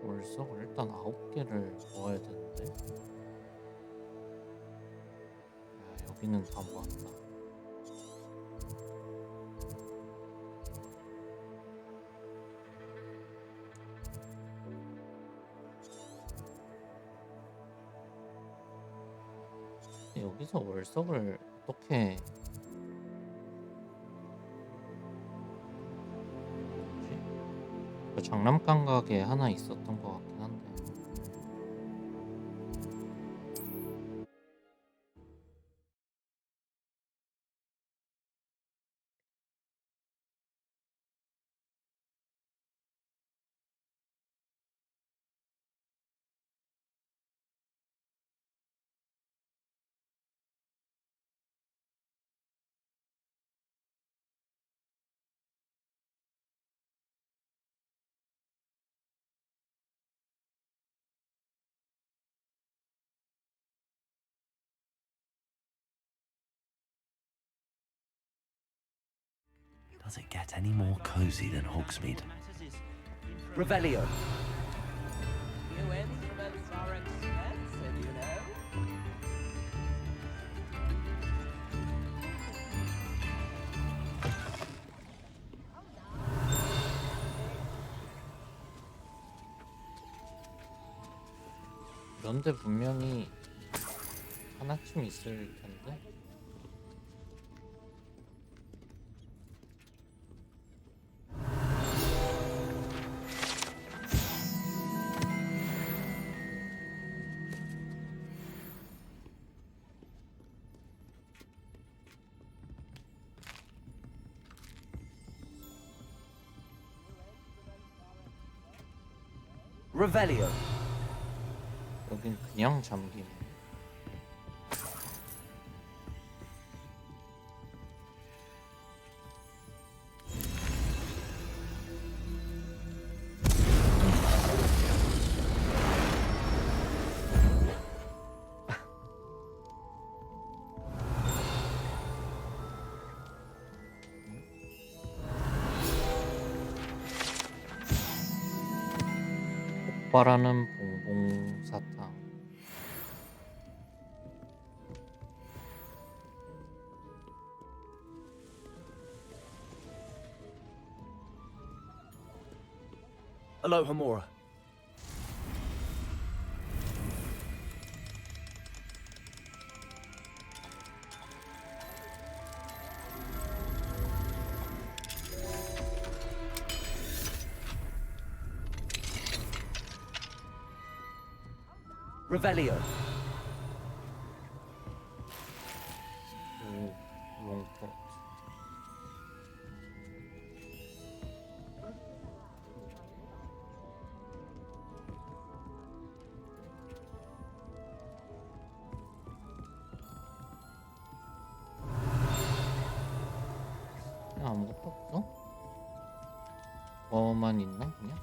월석을 일단 9개를 모아야 되는데. 야, 여기는 다 모았다. 여기서 월석을 어떻게 뭐지? 그 장난감 가게 하나 있었던 것 같긴 한데. Does it get any more cozy than Hogsmeade? Revelio. New instruments are expensive, you know. 이런데 분명히 하나쯤 있을 텐데. Revelio. 여긴 그냥 잠기네. 폭발하는 봉봉 사탕. Aloha Mora. Revelio. 오, 롱포. 그냥 아무것도 없어? 뭐만 있나 그냥?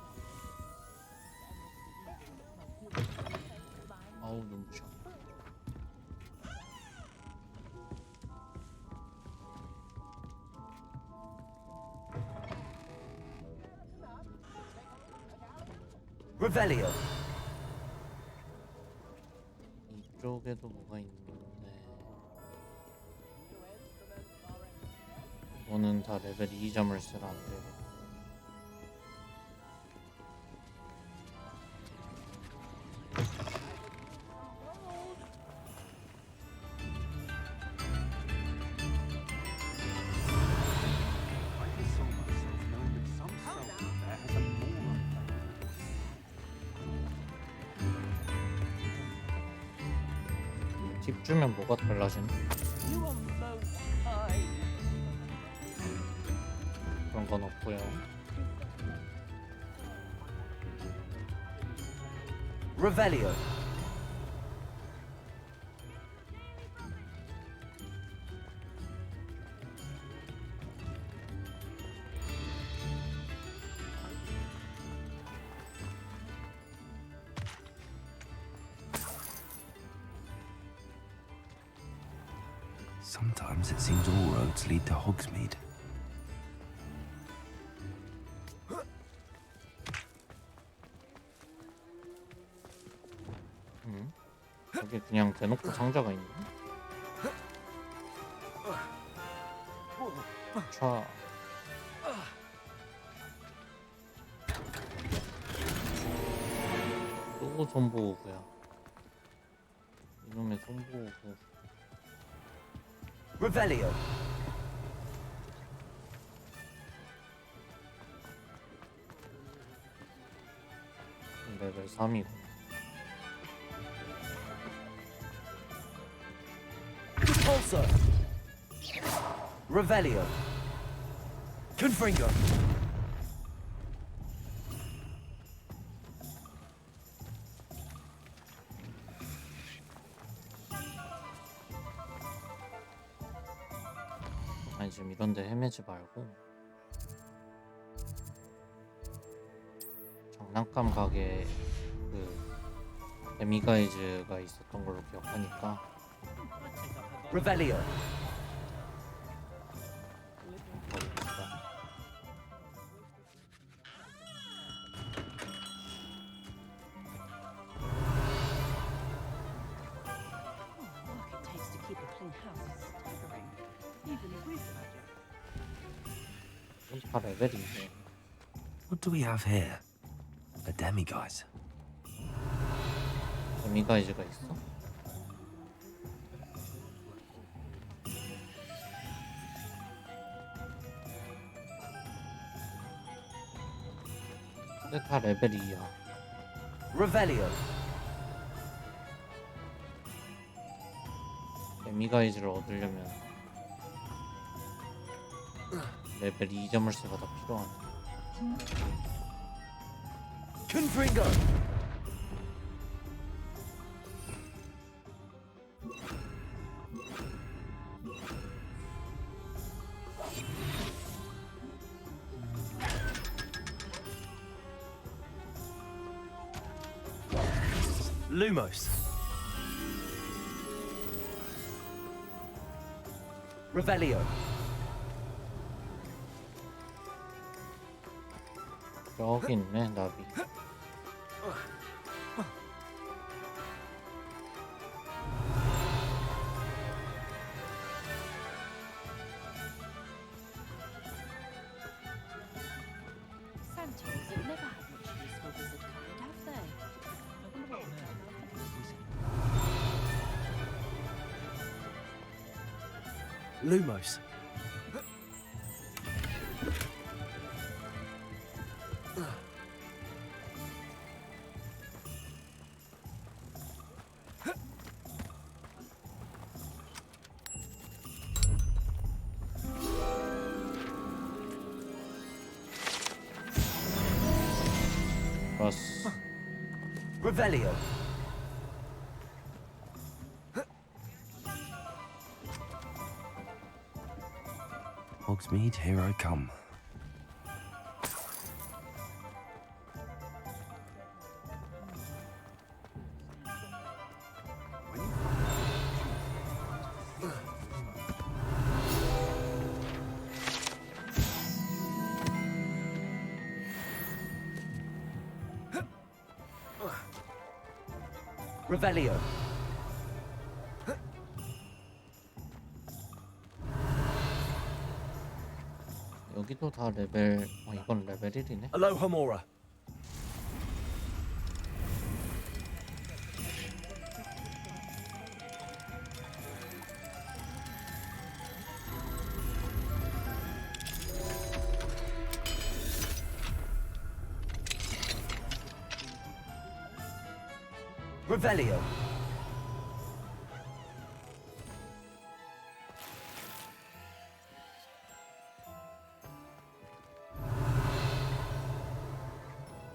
아우 눈부셔. Revelio. 이쪽에도 뭐가 있는데 이거는 다 레벨 2 자물쇠라 안 되고. 팁 주면 뭐가 달라지나? 그런 건 없고요. Revelio. Sometimes it seems all roads lead to Hogsmeade. 여기 그냥 대놓고 상자가 있네. 차. 또 손보호구야. 이놈의 손보호구. Revelio. 레벨 3이고. Also. Revelio. Confringo. 아니 지금 이런데 헤매지 말고 장난감 가게 그 데미가이즈가 있었던 걸로 기억하니까. Revelio. 다 레벨이네. What do we have here? A demiguise. 데미가이즈가 있어? 근데 다 레벨 2야. Revelio. 데미가이즈를 얻으려면 레벨 2 자물쇠가 다 필요하네. Confringo. Lumos. Revelio. 여기 있네 나비. Santos have never had much use for wizard kind, have they? Lumos. Revelio. Hogsmeade, here I come. Revelio. 여기도 다 레벨. 이건 레벨 1이네. Alohomora. Revelio.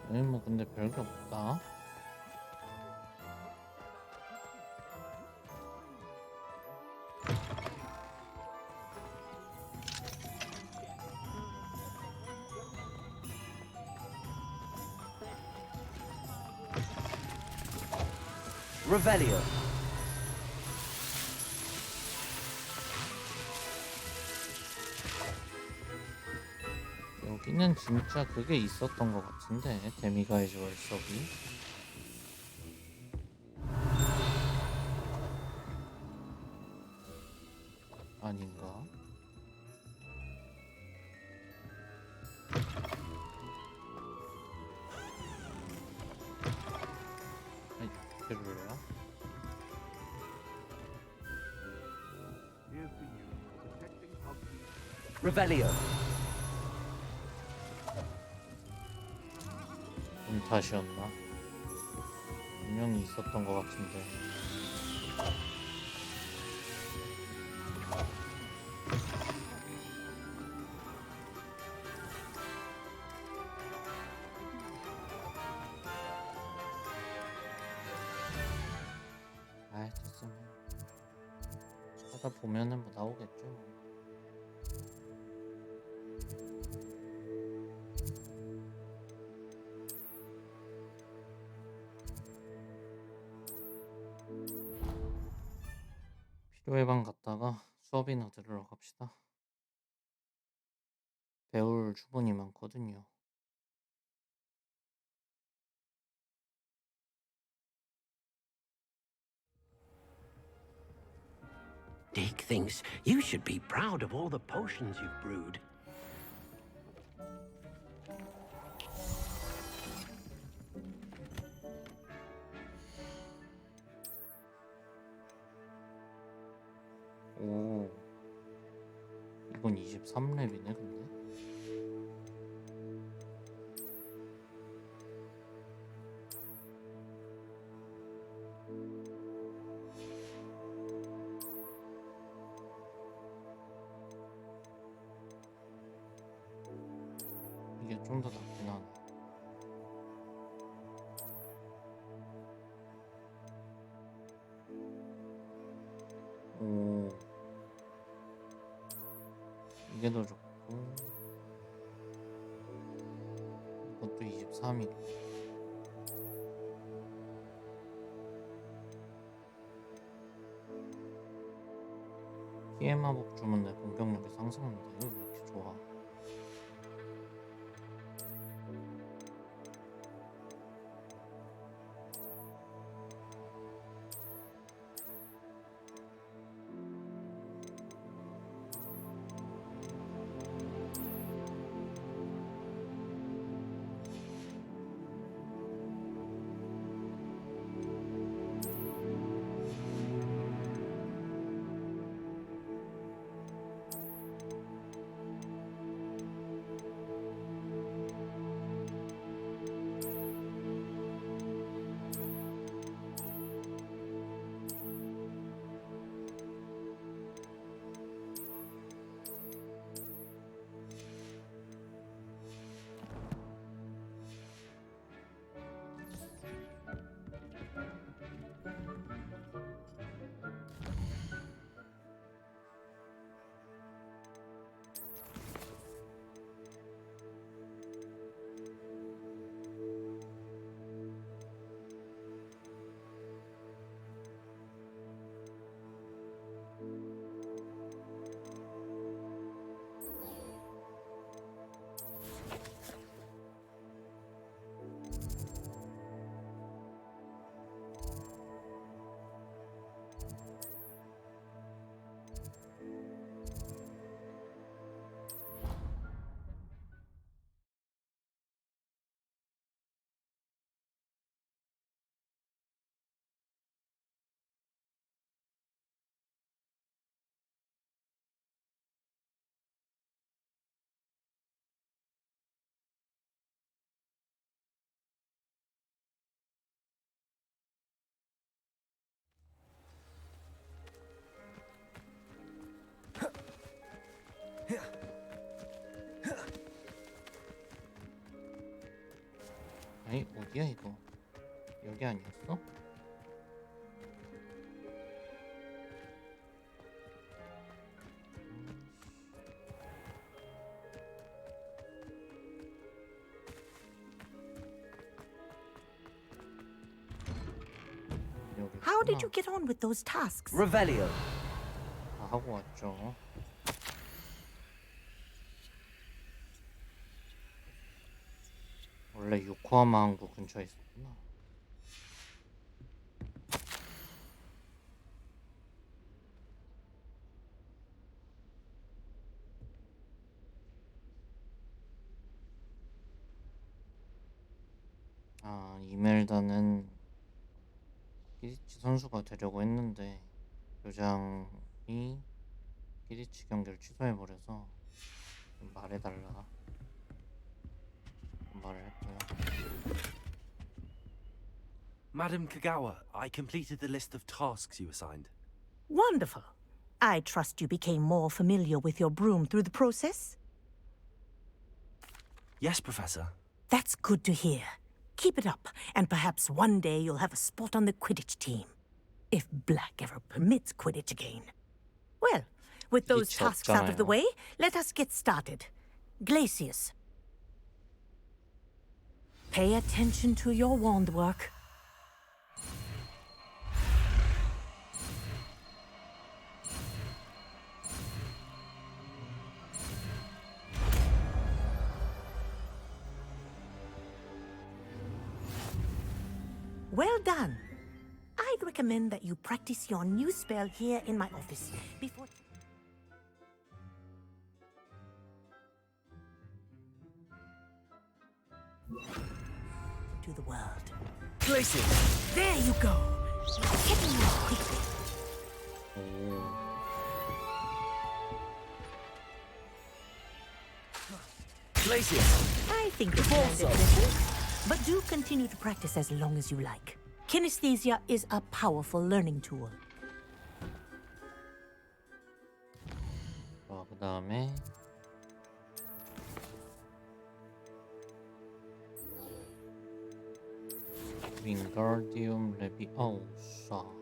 여기 뭐 근데 별게 없다. Revelio. 여기는 진짜 그게 있었던 것 같은데, 데미가이즈 월석이. 아닌가? 아니, 별로래요? Revelio. 운 탓이었나? 분명히 있었던 것 같은데. 아이, 됐으면 하다 보면은 뭐 나오겠죠. 필요의 방 갔다가 수업이나 들으러 갑시다. 배울 주문이 많거든요. Dick thinks you should be proud of all the potions you've brewed. 오, 이건 23렙이네 근데. 이게 좀 더 낫긴 하네. 오, 이게 더 좋고, 이것도 23일. 피해 마법 주면 내 공격력이 상승하는데 왜 이렇게 좋아? 어디야 이거? 여기 아니었어? How did you get on with those tasks? Revelio. 다 하고 왔죠. 원래 요코하마 항구 근처에 있었구나. 아, 이멜다는 키리치 선수가 되려고 했는데 교장이 키리치 경기를 취소해버려서 말해달라 말을 했고요. Madam Kagawa, I completed the list of tasks you assigned. Wonderful. I trust you became more familiar with your broom through the process? Yes, Professor. That's good to hear. Keep it up, and perhaps one day you'll have a spot on the Quidditch team. If Black ever permits Quidditch again. Well, with those tasks out of the way, let us get started. Glacius. Pay attention to your wand work. Well done. I'd recommend that you practice your new spell here in my office before... to the world. Glacius! There you go. Getting there quickly. Glacius! I think it's worth it, but do continue to practice as long as you like. Kinesthesia is a powerful learning tool. 그 다음에 윙가르디움 레비오사.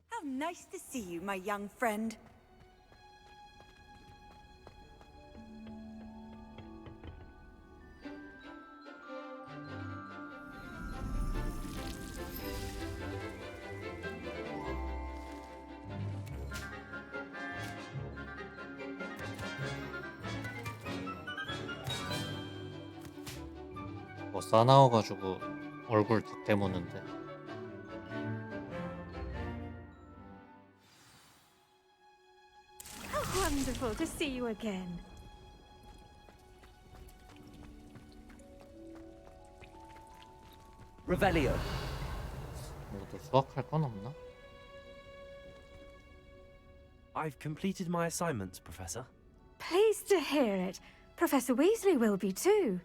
How nice to see you, my young friend. 뭐 싸나워가지고 얼굴 탁 대무는데. How wonderful to see you again. Revelio. 뭐또 수학할 건 없나? I've completed my assignments, Professor. Pleased to hear it. Professor Weasley will be too.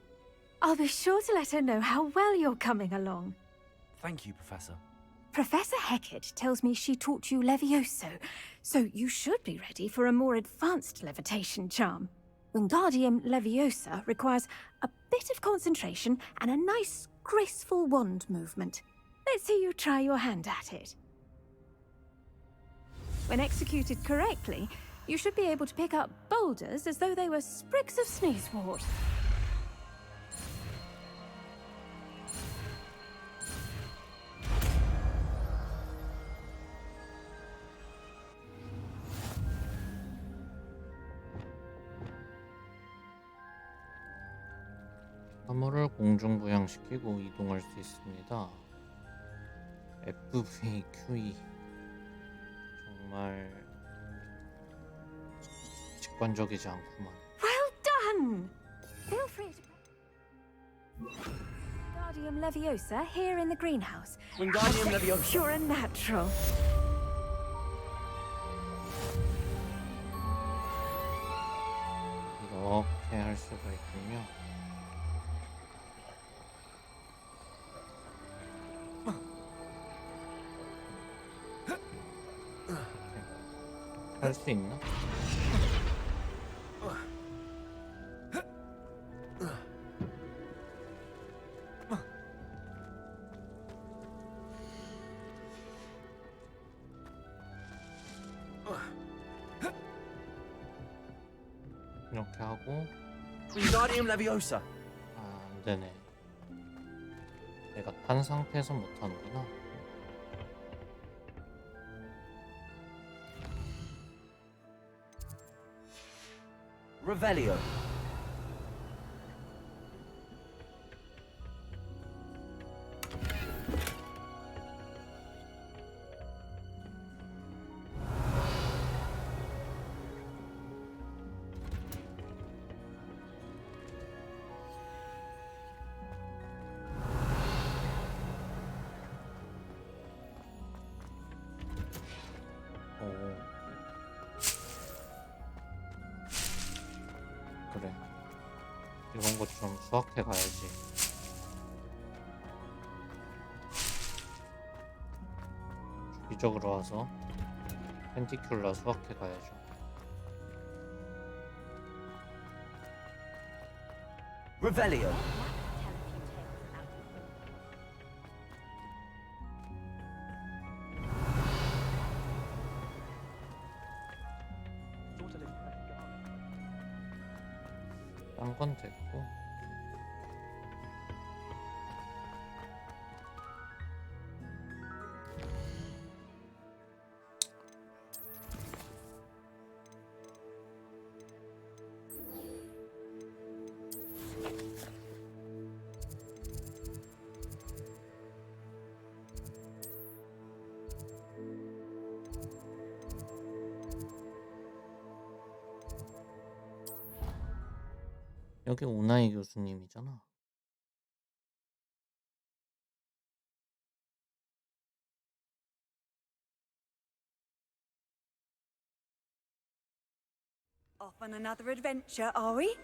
I'll be sure to let her know how well you're coming along. Thank you, Professor. Professor Hecat tells me she taught you Levioso, so you should be ready for a more advanced levitation charm. Wingardium Leviosa requires a bit of concentration and a nice, graceful wand movement. Let's see you try your hand at it. When executed correctly, you should be able to pick up boulders as though they were sprigs of sneezewort. 사물을 공중부양시키고 이동할 수 있습니다. FVQE 정말 객관적이지 않구만. Well done! Feel free to... Wingardium Leviosa here in the greenhouse. Wingardium Leviosa. You're a natural. 이렇게 할 수가 있군요. 할 수 있나? 이렇게 하고 Wingardium Leviosa. 아, 안 되네. 내가 탄 상태에서 못 하는구나. Revelio. 그래. 이런 것 좀 수확해 가야지. 주기적으로 와서 펜티큘라 수확해 가야죠. Revelio. 딴 건 됐고. 여기 오나이 교수님이잖아. Off on another adventure, are we?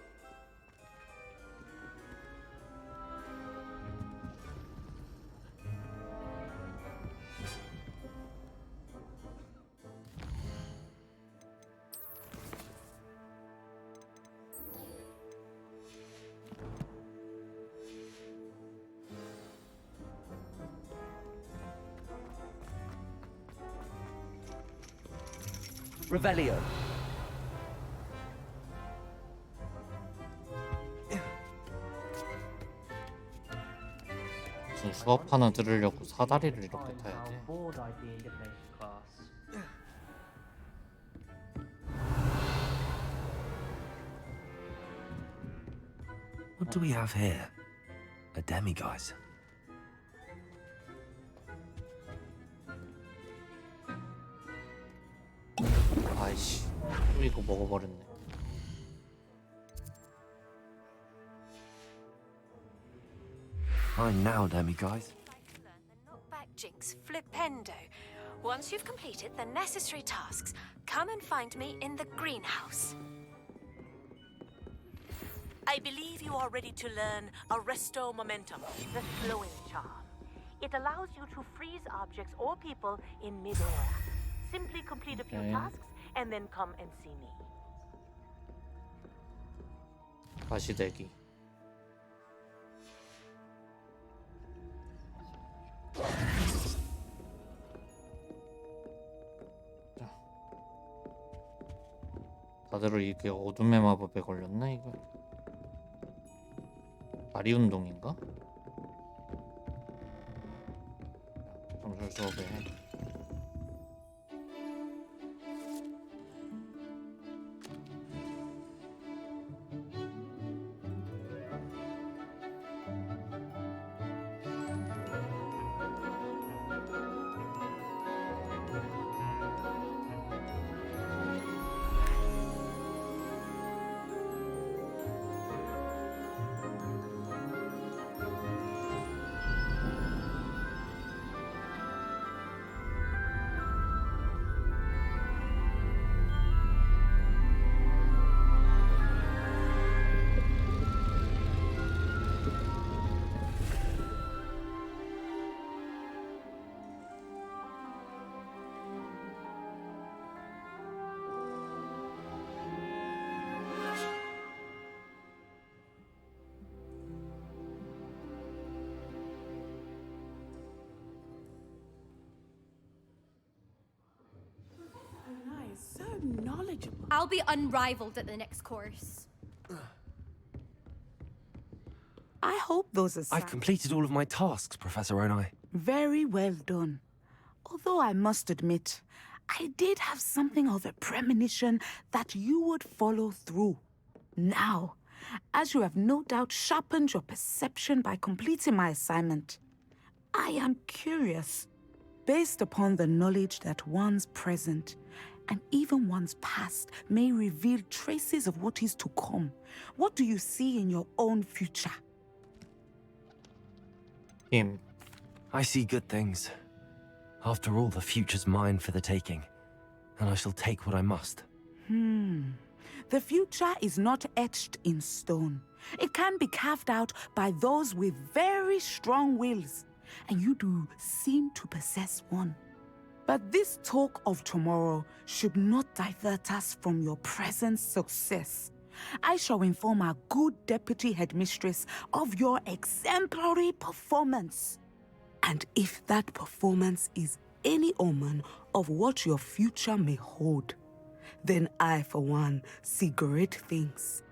Revelio. 무슨 수업 하나 들으려고 사다리를 이렇게 타야 돼. What do we have here? A demiguise. 아이씨, 또 이거 먹어버렸네. Fine now, demiguise. Knockback jinx flipendo. Once you've completed the necessary tasks, come and find me in the greenhouse. I believe you are ready to learn Arresto Momentum, the flowing charm. It allows you to freeze objects or people in midair. Simply complete a few Okay. tasks and then come and see me. 다시 대기. 자. 다들 이게 어둠의 마법에 걸렸나 이거? 다리 운동인가? 점술 수업에 해. I'll be unrivaled at the next course. I hope those are I've completed all of my tasks, Professor Onai. very well done. Although I must admit, I did have something of a premonition that you would follow through. Now, as you have no doubt sharpened your perception by completing my assignment, I am curious, based upon the knowledge that one's present and even one's past may reveal traces of what is to come. What do you see in your own future? Him. I see good things. After all, the future's mine for the taking, and I shall take what I must. The future is not etched in stone. It can be carved out by those with very strong wills, and you do seem to possess one. But this talk of tomorrow should not divert us from your present success. I shall inform our good deputy headmistress of your exemplary performance. And if that performance is any omen of what your future may hold, then I, for one, see great things.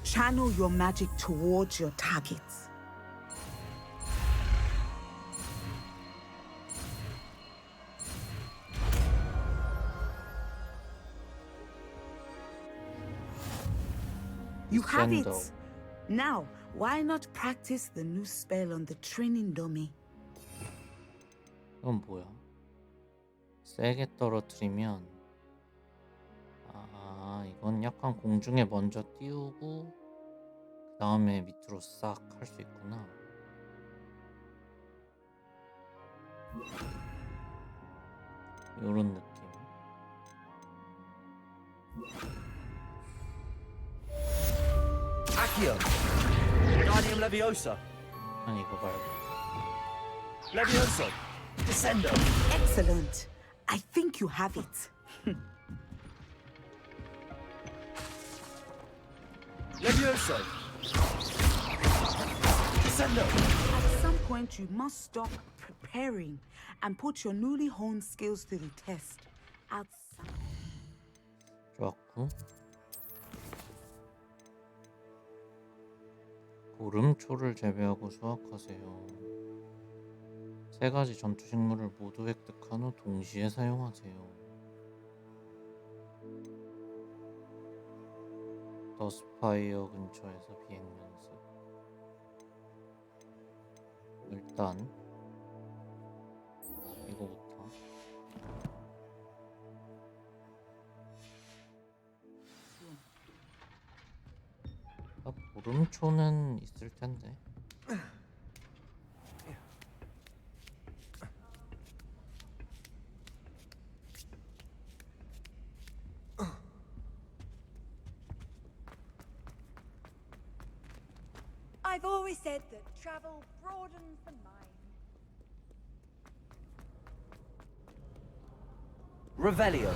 Channel your magic towards your targets. You have it. Now, why not practice the new spell on the training dummy? 이건 뭐야? 세게 떨어뜨리면 이건 약간 공중에 먼저 띄우고 그 다음에 밑으로 싹 할 수 있구나. 요런 느낌. Accio! Guardium Leviosa! 아니 이거 말고. Leviosa! Descendo! Excellent. I think you have it. Leviosa! Descendo! At some point, you must stop preparing and put your newly honed skills to the test. Outside. 좋았고. 보름초를 재배하고 수확하세요. 세 가지 전투 식물을 모두 획득한 후 동시에 사용하세요. 더스파이어 근처에서 비행 연습. 일단 이거부터. 보름초는 있을 텐데. I've always said that travel broadens the mind. Revelio!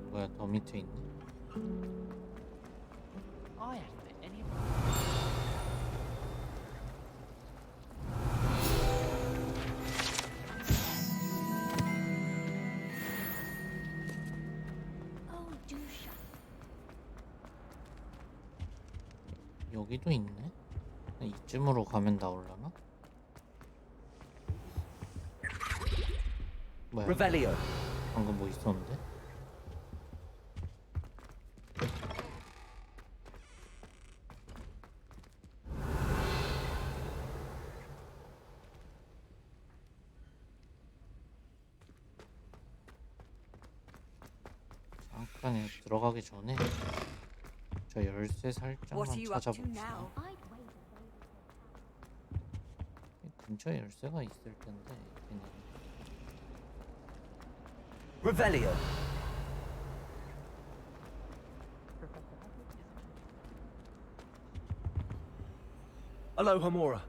뭐야 더 밑에 있네. I haven't been any. Oh, do shut. 여기도 있네. 이쯤으로 가면 나올라나? 뭐야? Revelio! 방금 뭐 있었는데? 잠깐 들어가기 전에 저 열쇠 살짝만 찾아봅시다. 근처에 열쇠가 있을 텐데 그냥. Revelio! Alohomora!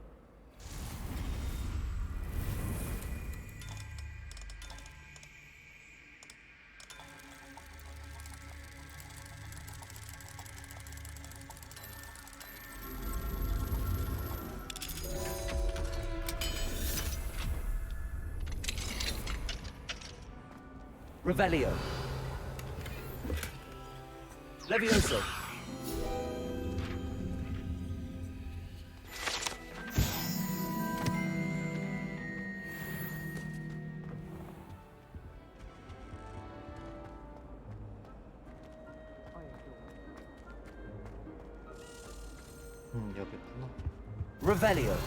Revelio. Levioso. 여기 있구나. Revelio.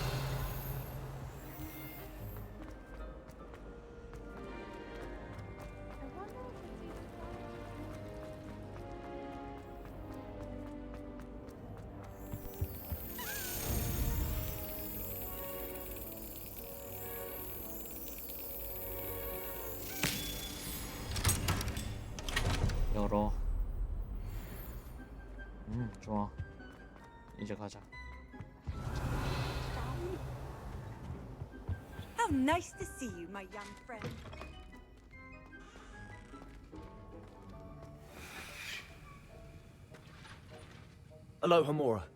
열어. 좋아. 이제 가자. How nice to see you, my young friend. Aloha Mora.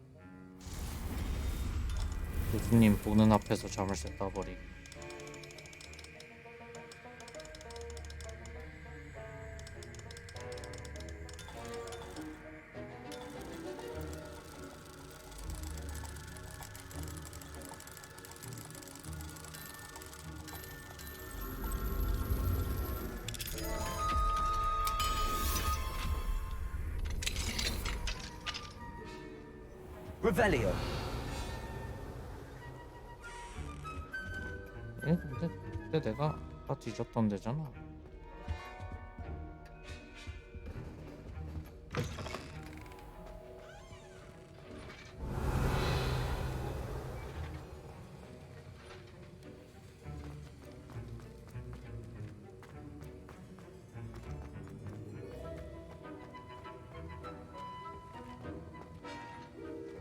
교수님 보는 앞에서 자물쇠 따버리기. Revelio. 근데 그때 내가 다 뒤졌던 데잖아.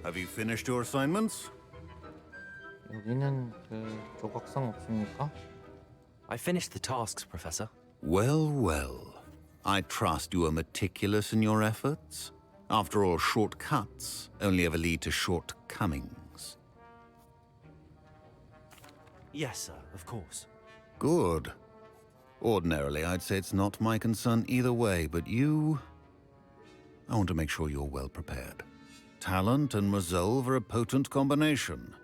Have you finished your assignments? 여기는 그 조각상 없습니까? I finished the tasks, Professor. Well, well. I trust you are meticulous in your efforts. After all, shortcuts only ever lead to shortcomings. Yes, sir, of course. Good. Ordinarily, I'd say it's not my concern either way, but you... I want to make sure you're well prepared. Talent and resolve are a potent combination.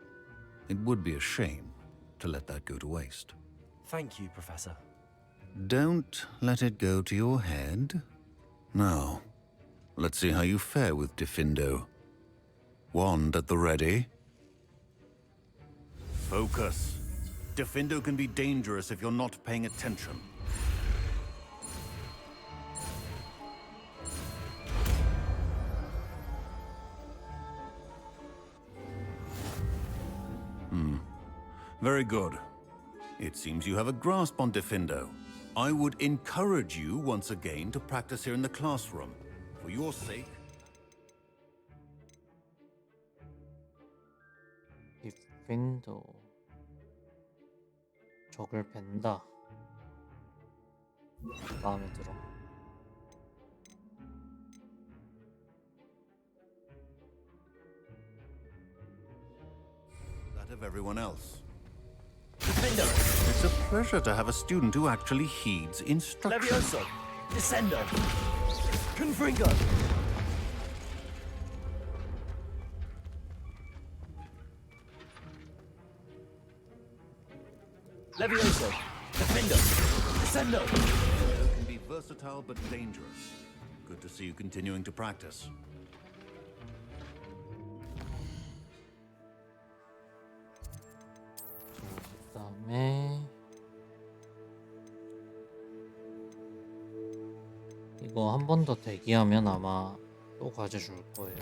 It would be a shame to let that go to waste. Thank you, Professor. Don't let it go to your head. Now, let's see how you fare with Diffindo. Wand at the ready. Focus. Diffindo can be dangerous if you're not paying attention. Very good. It seems you have a grasp on Diffindo. I would encourage you once again to practice here in the classroom. For your sake. 디펜더. 적을 벤다. 마음에 들어. That of everyone else. It's a pleasure to have a student who actually heeds instructions. Levioso. Descendo. Confringo. Levioso. Defendo. Descendo. Diffindo can be versatile but dangerous. Good to see you continuing to practice. 그다음에 이거 한 번 더 대기하면 아마 또 과제 줄 거예요.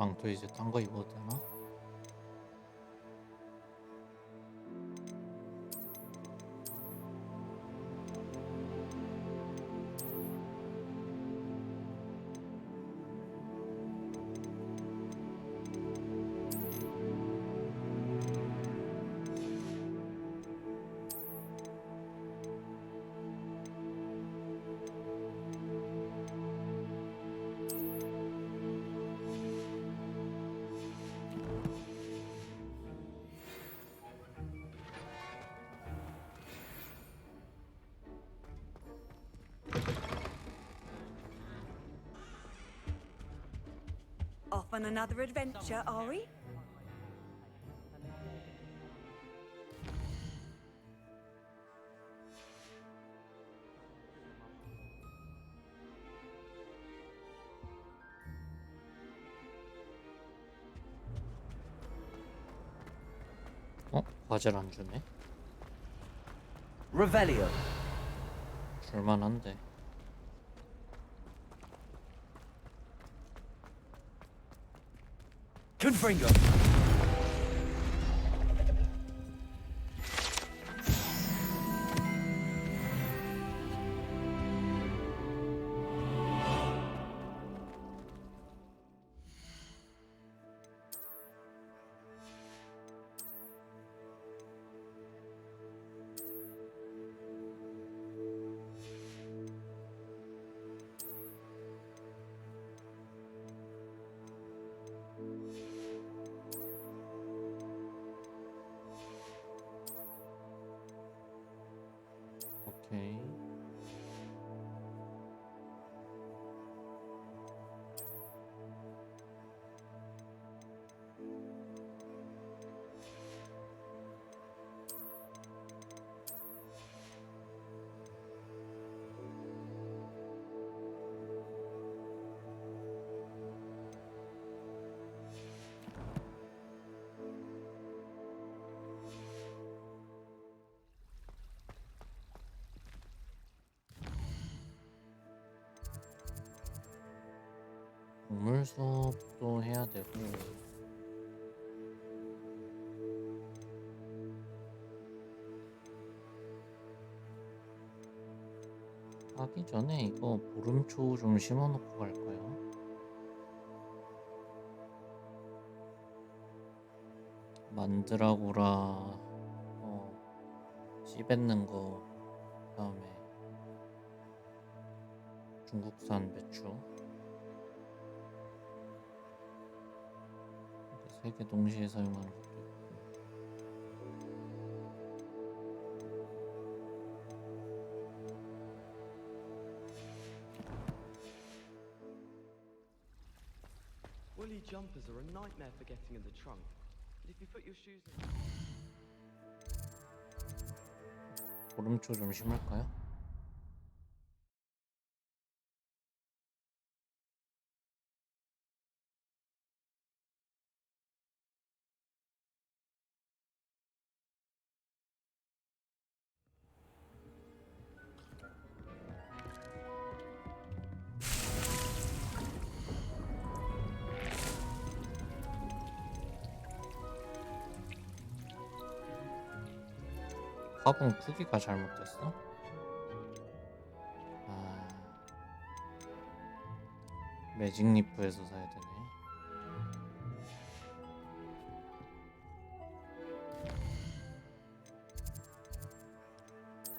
망토 이제 딴 거 입어도 되나? Off on another adventure, are we? 과제를 안 주네. Revelio. 줄만한데. Confringo. 오케이. 동물 수업도 해야 되고 하기 전에 이거 보름초 좀 심어놓고 갈까요? 만드라고라 씨 뱉는 거, 그다음에 중국산 배추 세 개 동시에 사용하는 것도 있고. Woolly jumpers are a nightmare for getting in the trunk. But if you put your shoes in... 보름초 좀 심을까요? 화분 크기가 잘못됐어? 매직 리프에서 사야 되네.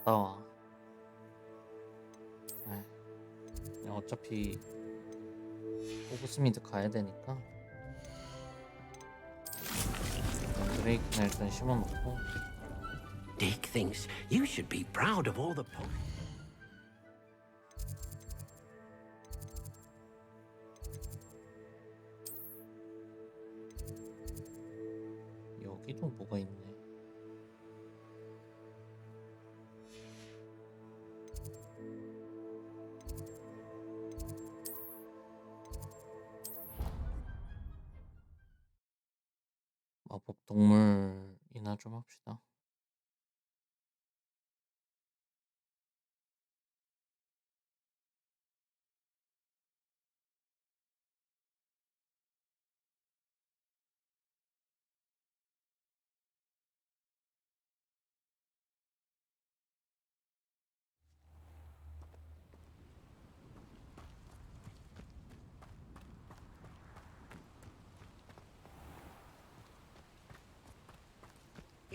나와. 그냥 어차피 호그스미드 가야 되니까 드레이크나 일단 심어놓고. Dick thinks you should be proud of all the 여기도 뭐가 있네. 마법 동물이나 좀 합시다.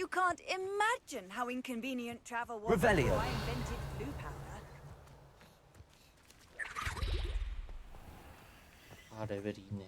You can't imagine how inconvenient travel was Revelio. before I invented blue powder. 아, 레벨이 있네.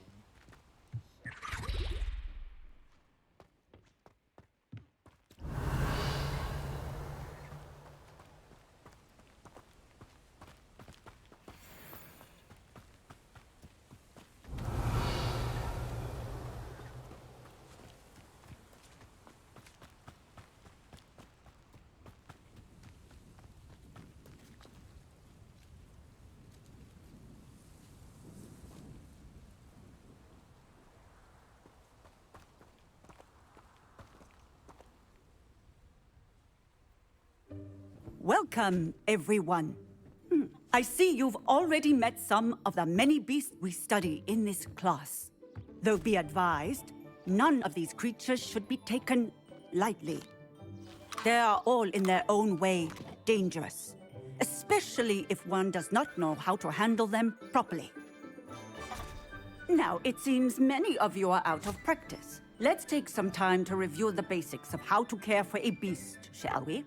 Welcome, everyone. I see you've already met some of the many beasts we study in this class. Though be advised, none of these creatures should be taken lightly. They are all in their own way dangerous, especially if one does not know how to handle them properly. Now, it seems many of you are out of practice. Let's take some time to review the basics of how to care for a beast, shall we?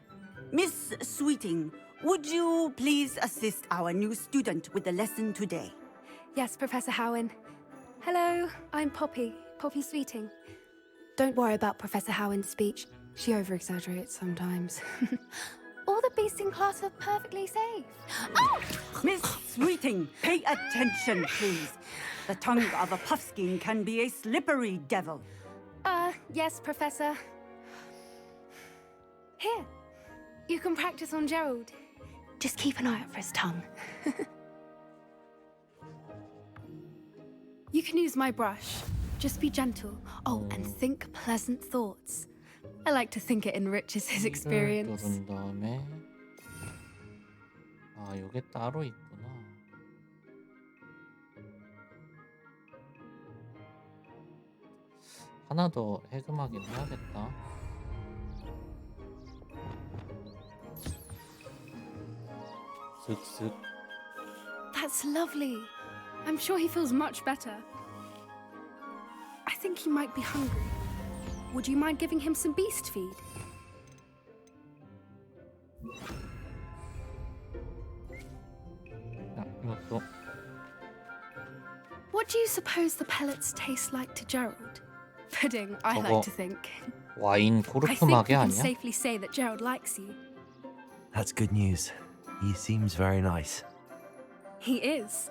Miss Sweeting, would you please assist our new student with the lesson today? Yes, Professor Howen. Hello, I'm Poppy Sweeting. Don't worry about Professor Howen's speech. She over-exaggerates sometimes. All the beasts in class are perfectly safe. Oh! Miss Sweeting, pay attention, please. The tongue of a puffskein can be a slippery devil. Yes, Professor. Here, you can practice on Gerald. Just keep an eye out for his tongue. You can use my brush. Just be gentle. Oh, and think pleasant thoughts. I like to think it enriches his experience. 누른 다음에 아, 요게 따로 있구나. 하나 더 해금하긴 해야겠다. 슥슥. That's lovely. I'm sure he feels much better. I think he might be hungry. Would you mind giving him some beast feed? 야, 이것도. What do you suppose the pellets taste like to Gerald? Pudding, I 저거 like to think. 와인 I think 코르크 we 마개 can 아니야? safely say that Gerald likes you. That's good news. He seems very nice. He is.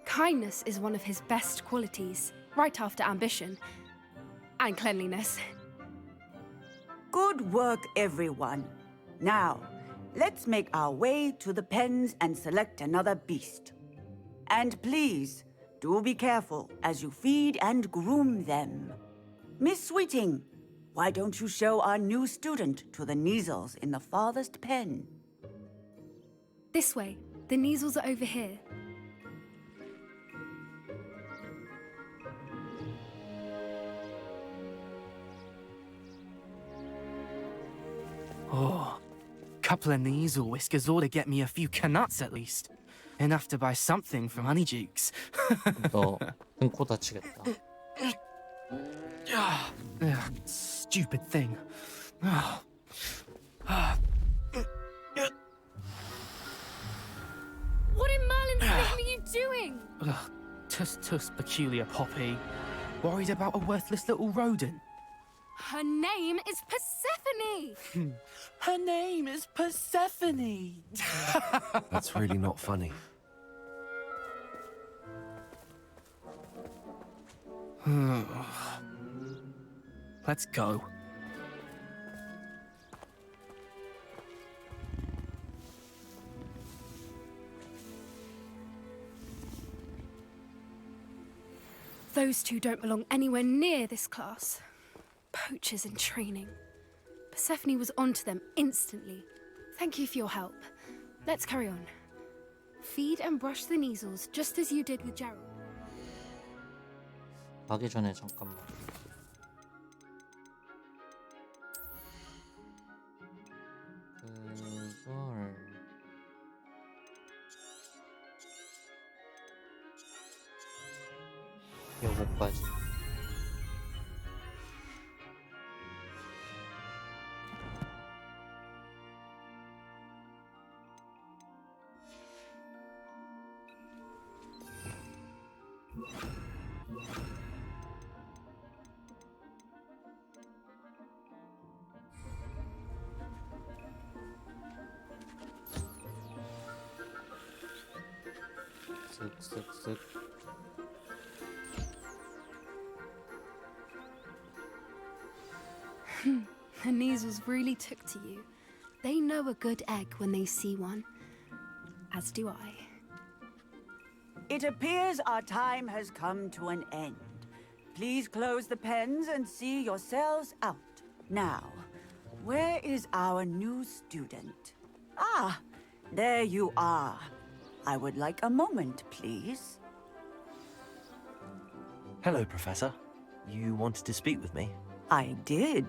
Kindness is one of his best qualities, right after ambition and cleanliness. Good work, everyone. Now, let's make our way to the pens and select another beast. And please, do be careful as you feed and groom them. Miss Sweeting, why don't you show our new student to the Neasels in the farthest pen? This way. The Neasels are over here. Oh, couple of Neasel whiskers ought to get me a few canuts at least. Enough to buy something from Honeydukes. 너 등코 다치겠다. Stupid thing. What in Merlin's name are you doing? Tuss, peculiar Poppy. Worried about a worthless little rodent. Her name is Persephone! Her name is Persephone! That's really not funny. Let's go. Those two don't belong anywhere near this class. Poachers in training. Persephone was onto them instantly. Thank you for your help. Let's carry on. Feed and brush the Neasels just as you did with Gerald. 가기 전에 잠깐만. 그걸 요거까지. 쓱쓱쓱. The Neasels really took to you. They know a good egg when they see one. As do I. It appears our time has come to an end. Please close the pens and see yourselves out. Now, where is our new student? Ah, there you are. I would like a moment, please. Hello, Professor. You wanted to speak with me? I did.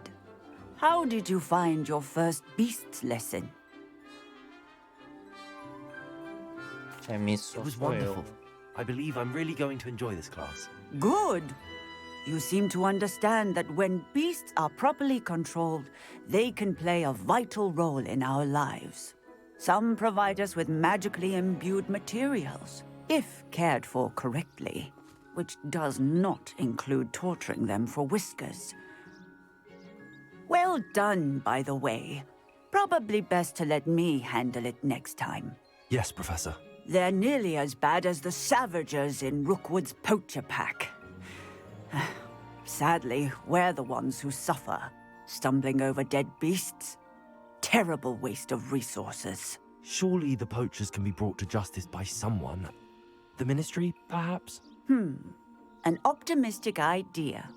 How did you find your first beasts lesson? 재밌었어요. It was wonderful. I believe I'm really going to enjoy this class. Good. You seem to understand that when beasts are properly controlled, they can play a vital role in our lives. Some provide us with magically imbued materials, if cared for correctly, which does not include torturing them for whiskers. Well done, by the way. Probably best to let me handle it next time. Yes, Professor. They're nearly as bad as the Savagers in Rookwood's poacher pack. Sadly, we're the ones who suffer, stumbling over dead beasts. Terrible waste of resources. Surely the poachers can be brought to justice by someone. The Ministry, perhaps? An optimistic idea.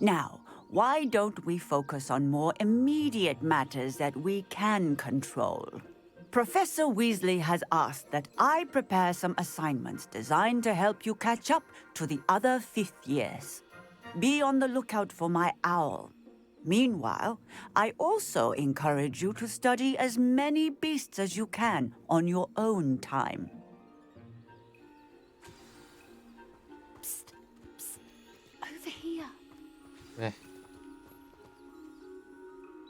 Now, why don't we focus on more immediate matters that we can control? Professor Weasley has asked that I prepare some assignments designed to help you catch up to the other fifth years. Be on the lookout for my owl. Meanwhile, I also encourage you to study as many beasts as you can on your own time. Psst, psst. Over here. 왜?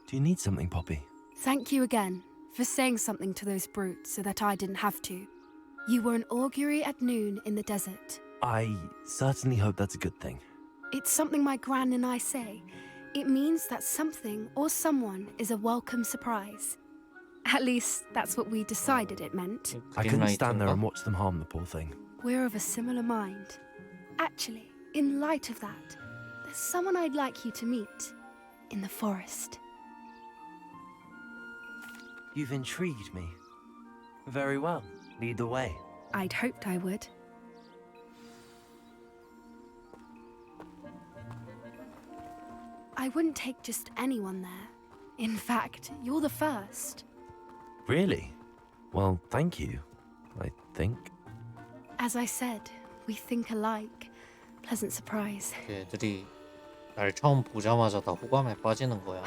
Do you need something, Poppy? Thank you again for saying something to those brutes so that I didn't have to. You were an augury at noon in the desert. I certainly hope that's a good thing. It's something my gran and I say. It means that something or someone is a welcome surprise. At least, that's what we decided it meant. I couldn't stand there and watch them harm the poor thing. We're of a similar mind. Actually, in light of that, there's someone I'd like you to meet in the forest. You've intrigued me. Very well. Lead the way. I'd hoped I would. I wouldn't take just anyone there. In fact, you're the first. Really? Well, thank you, I think. As I said, we think alike. Pleasant surprise. 애들이 날 처음 보자마자 다 호감에 빠지는 거야.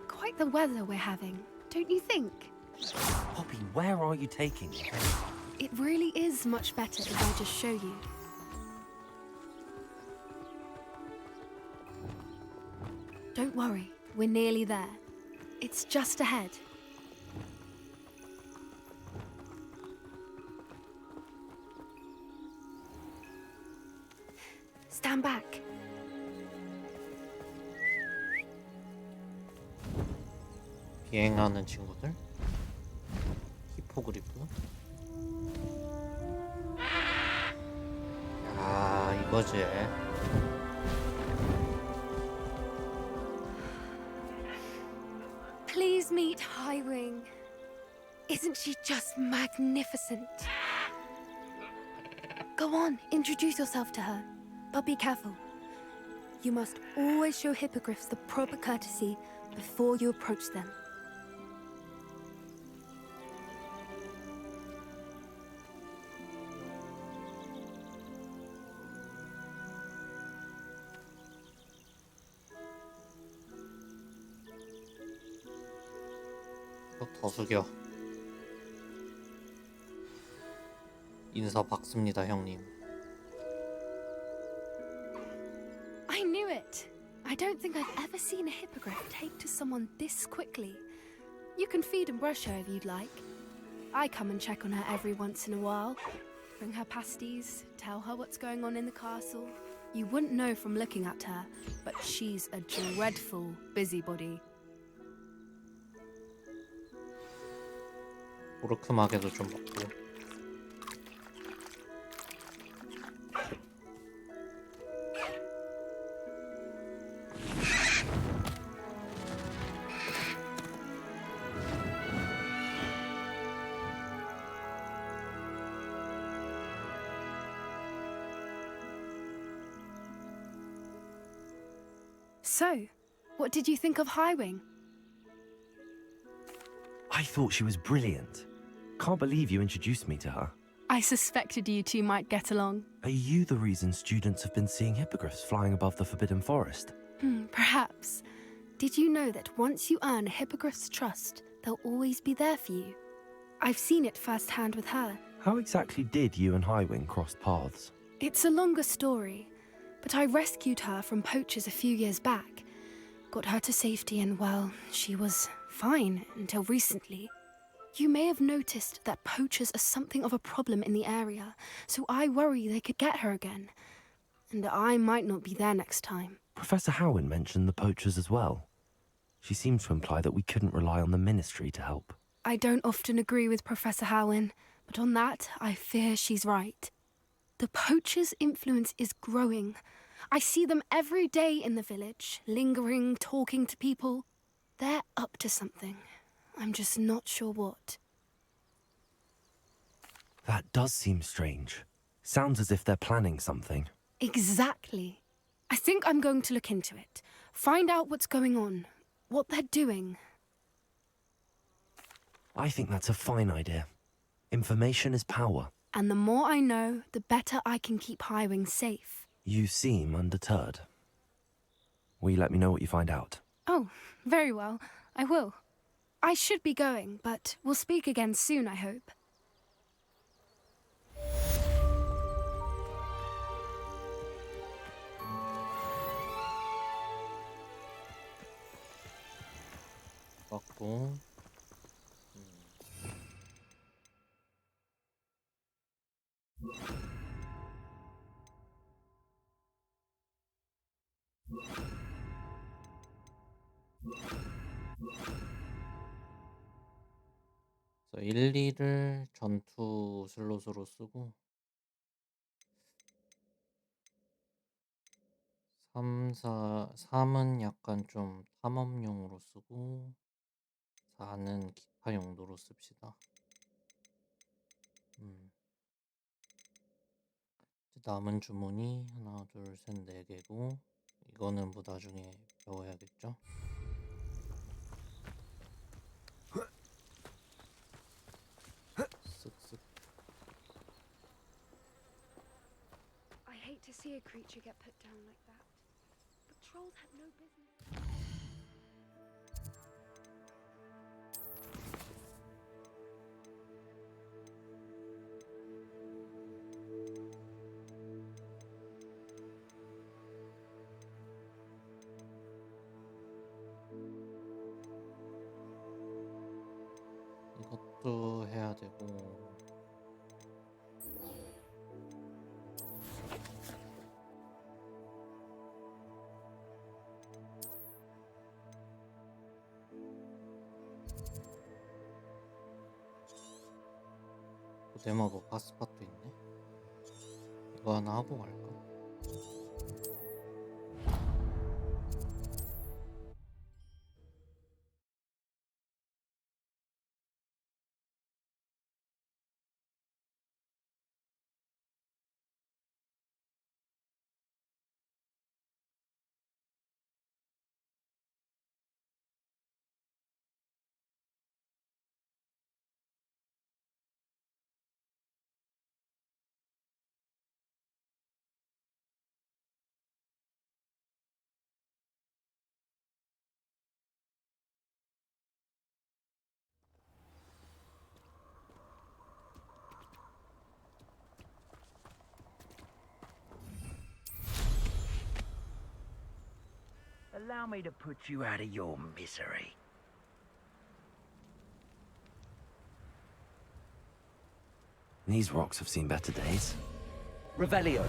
Quite the weather we're having, don't you think? Poppy, where are you taking me? It really is much better if I just show you. Don't worry, we're nearly there. It's just ahead. Stand back. 비행하는 친구들. 히포그리프. 아, 이거지. Please meet Highwing. Isn't she just magnificent? Go on, introduce yourself to her. But be careful. You must always show hippogriffs the proper courtesy before you approach them. 더 숙여. 인사 박습니다, 형님. I knew it. I don't think I've ever seen a hippogriff take to someone this quickly. You can feed and brush her if you'd like. I come and check on her every once in a while. Bring her pasties, tell her what's going on in the castle. You wouldn't know from looking at her, but she's a dreadful busybody. 오르크막에도 좀 먹고. So, what did you think of Highwing? I thought she was brilliant. Can't believe you introduced me to her. I suspected you two might get along. Are you the reason students have been seeing hippogriffs flying above the Forbidden Forest? Perhaps. Did you know that once you earn a hippogriff's trust, they'll always be there for you? I've seen it firsthand with her. How exactly did you and Highwing cross paths? It's a longer story, but I rescued her from poachers a few years back. Got her to safety and, well, she was fine until recently. You may have noticed that poachers are something of a problem in the area, so I worry they could get her again. And I might not be there next time. Professor Howin mentioned the poachers as well. She seemed to imply that we couldn't rely on the Ministry to help. I don't often agree with Professor Howin, but on that, I fear she's right. The poachers' influence is growing. I see them every day in the village, lingering, talking to people. They're up to something. I'm just not sure what. That does seem strange. Sounds as if they're planning something. Exactly. I think I'm going to look into it. Find out what's going on, what they're doing. I think that's a fine idea. Information is power. And the more I know, the better I can keep Highwing safe. You seem undeterred. Will you let me know what you find out? Oh, very well. I will. I should be going, but we'll speak again soon, I hope. 맞고. 그래서 1, 2를 전투 슬롯으로 쓰고 3은 약간 좀 탐험용으로 쓰고 4는 기타 용도로 씁시다. 남은 주문이 하나, 둘, 셋, 4개고 이거는 뭐 나중에 배워야겠죠? 쓱쓱. I hate to see a creature get put down like that. But trolls have no business. 이것도 해야 되고 고대마법 파스팟도 있네. 이거 하나 하고 갈까? Allow me to put you out of your misery. These rocks have seen better days. Revelio.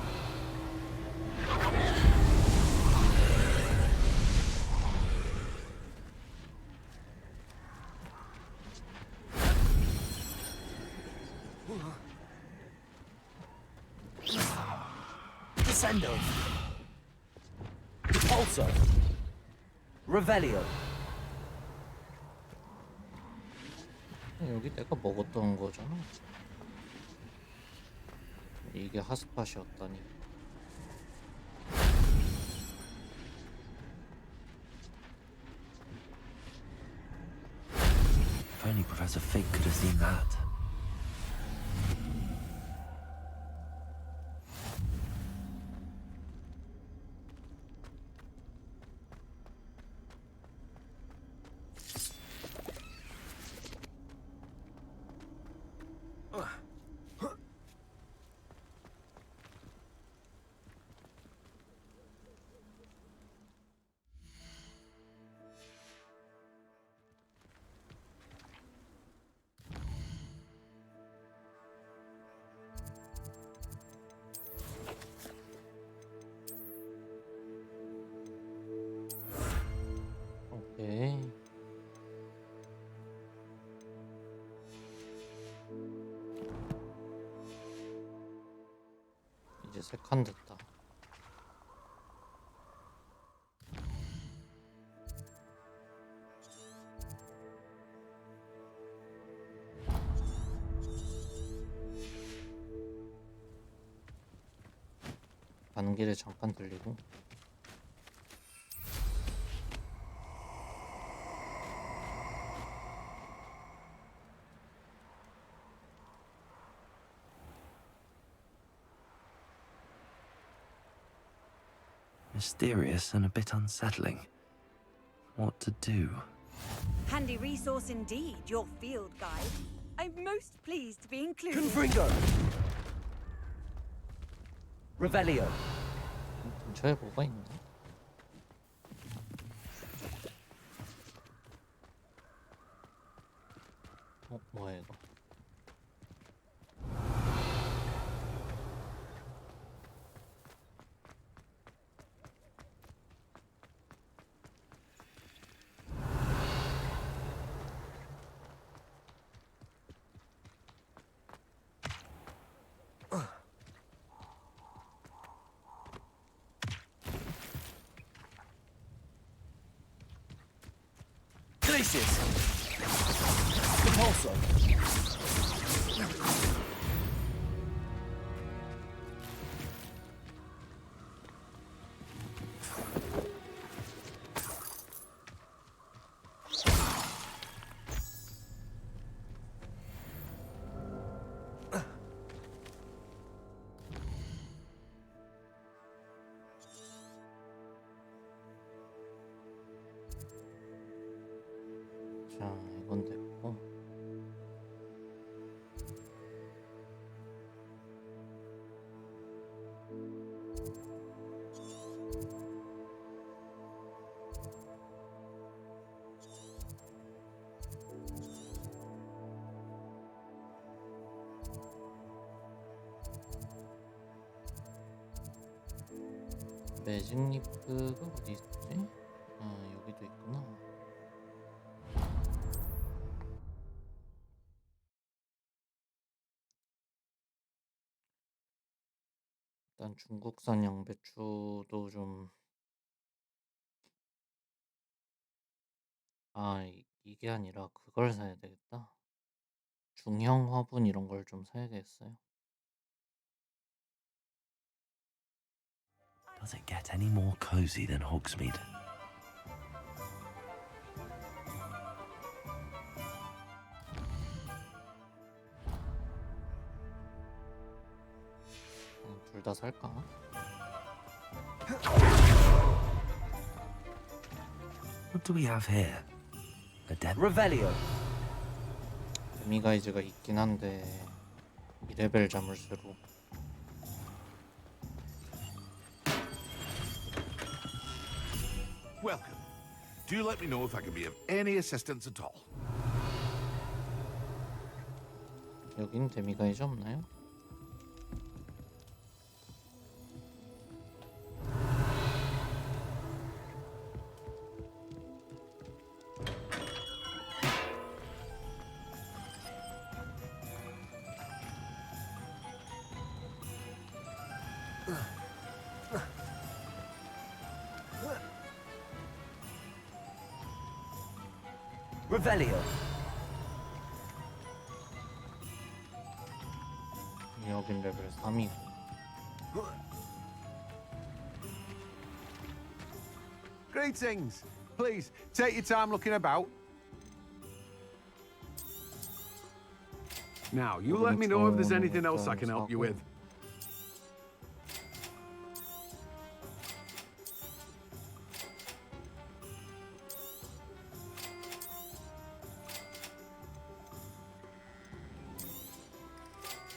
Descendo. Repulso. Revelio. 여기 내가 먹었던 거잖아. 이게 핫스팟이었다니. Professor Fig could have seen that. 오케이. 이제 3칸 됐다. 가는 길에 잠깐 들리고. Mysterious and a bit unsettling. What to do? Handy resource indeed, your field guide. I'm most pleased to be included. Confringo! Revelio. 근처에 뭐가 있나? 뭐야 이거? Glacius! Repulsor! 자, 이건 됐고. 매직 리프가 어디 있지? 아, 여기도 있구나. 일단 중국산 양배추도 좀, 이게 아니라 그걸 사야 되겠다. 중형 화분 이런 걸 좀 사야겠어요. Does it get any more cozy than Hogsmeade? 둘 다 살까? What do we have here? A dead Revelio. 데미가이즈가 있긴 한데 2레벨 자물쇠로. Welcome. Do let me know if I can be of any assistance at all. 여긴 데미가이즈 없나요? Revelio. 여긴 레벨 3이고. Greetings. Please, take your time looking about. Now, you let me know if there's anything else I can help you with.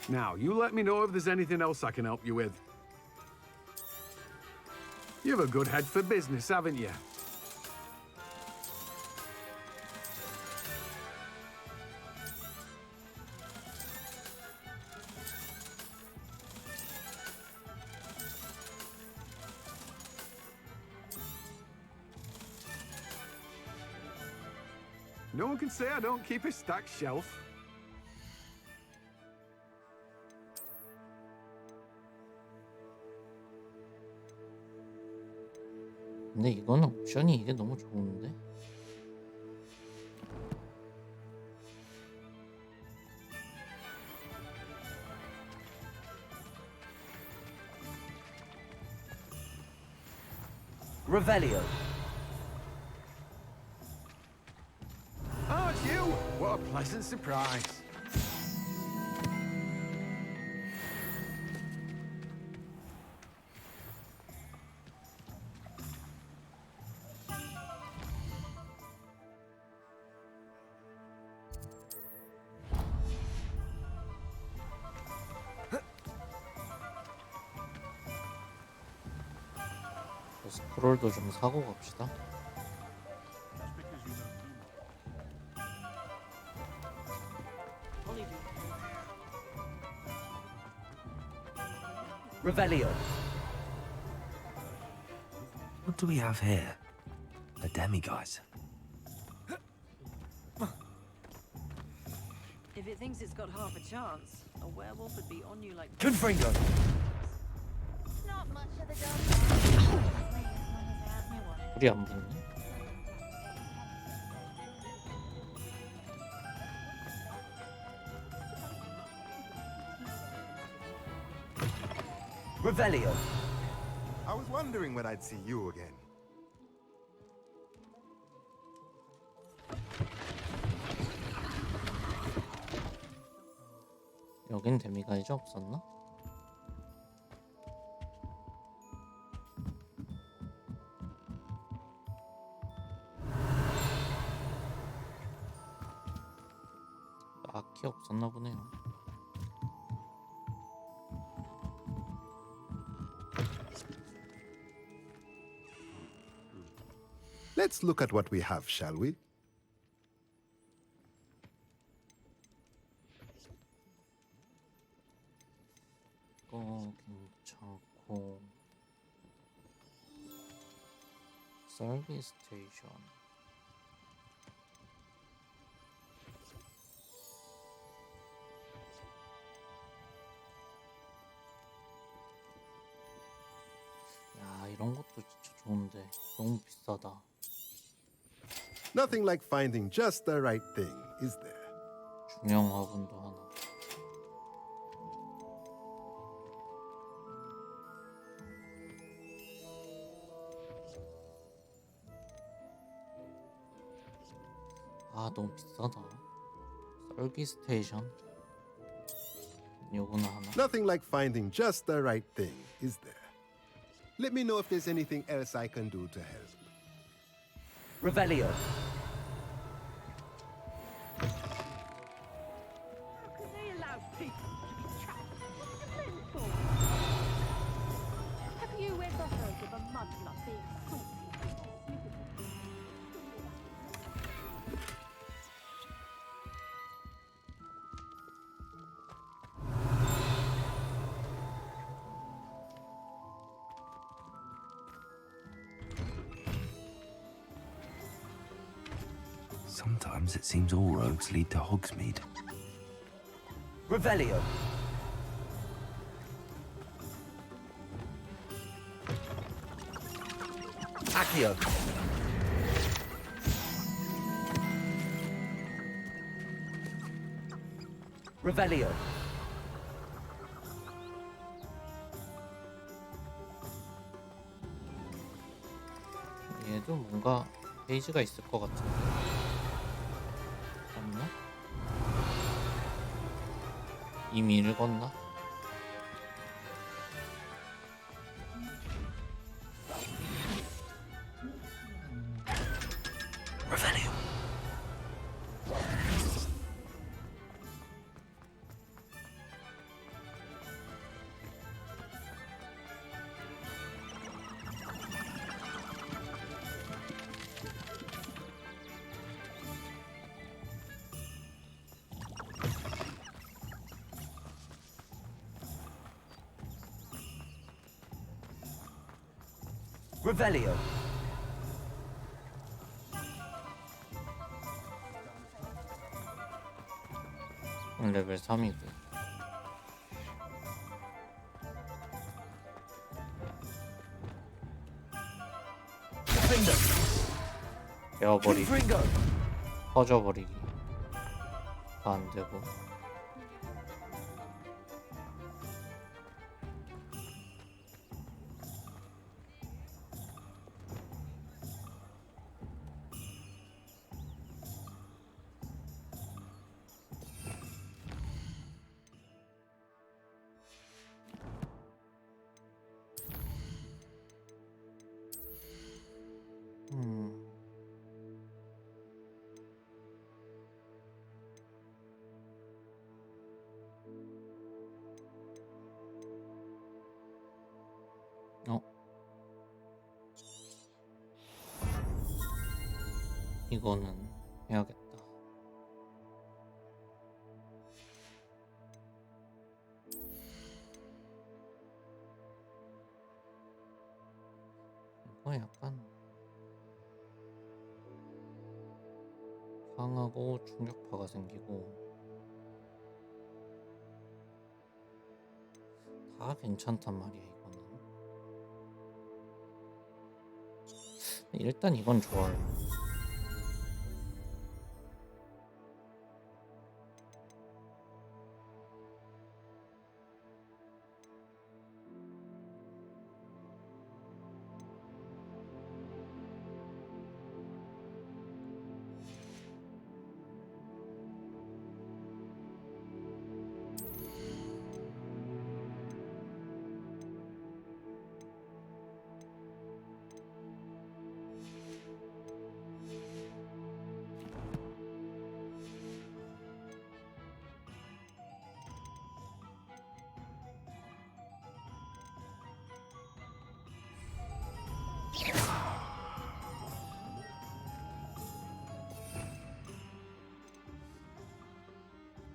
Now, you let me know if there's anything else I can help you with. You have a good head for business, haven't you? No one can say I don't keep a stacked shelf. 근데 이거는 옵션이 이게 너무 좋은데? Revelio. Oh, it's you! What a pleasant surprise. 스크롤도 좀 사고 갑시다. Revelio. What do we have here? A demiguise. If it thinks it's got half a chance, a werewolf would be on you like... Confringo. Not much of a dog. 불이 안 붙네. Revelio. I was wondering when I'd see you again. 여긴 데미가이즈 없었나? 악기 없었나 보네요. Let's look at what we have, shall we? 괜찮고 서비스 스테이션 야 이런 것도 진짜 좋은데 너무 비싸다. Nothing like finding just the right thing, is there? 중형 화분도 하나. 아 너무 비싸다. 썰기 스테이션 요거는 하나. Nothing like finding just the right thing, is there? Let me know if there's anything else I can do to help. Revelio. They allow people to be trapped. Have you ever heard of a muddler being caught? Sometimes it seems all roads lead to Hogsmeade. Revelio. Accio. Revelio. 얘도 뭔가 페이지가 있을 것 같은데 없나? 이미 읽었나? Revelio. 레벨 3이고. 베어버리기. 퍼져버리기. 다 안되고. 이거는 해야겠다. 이거 약간 강하고 충격파가 생기고 다 괜찮단 말이야. 이거는 일단 이건 좋아요.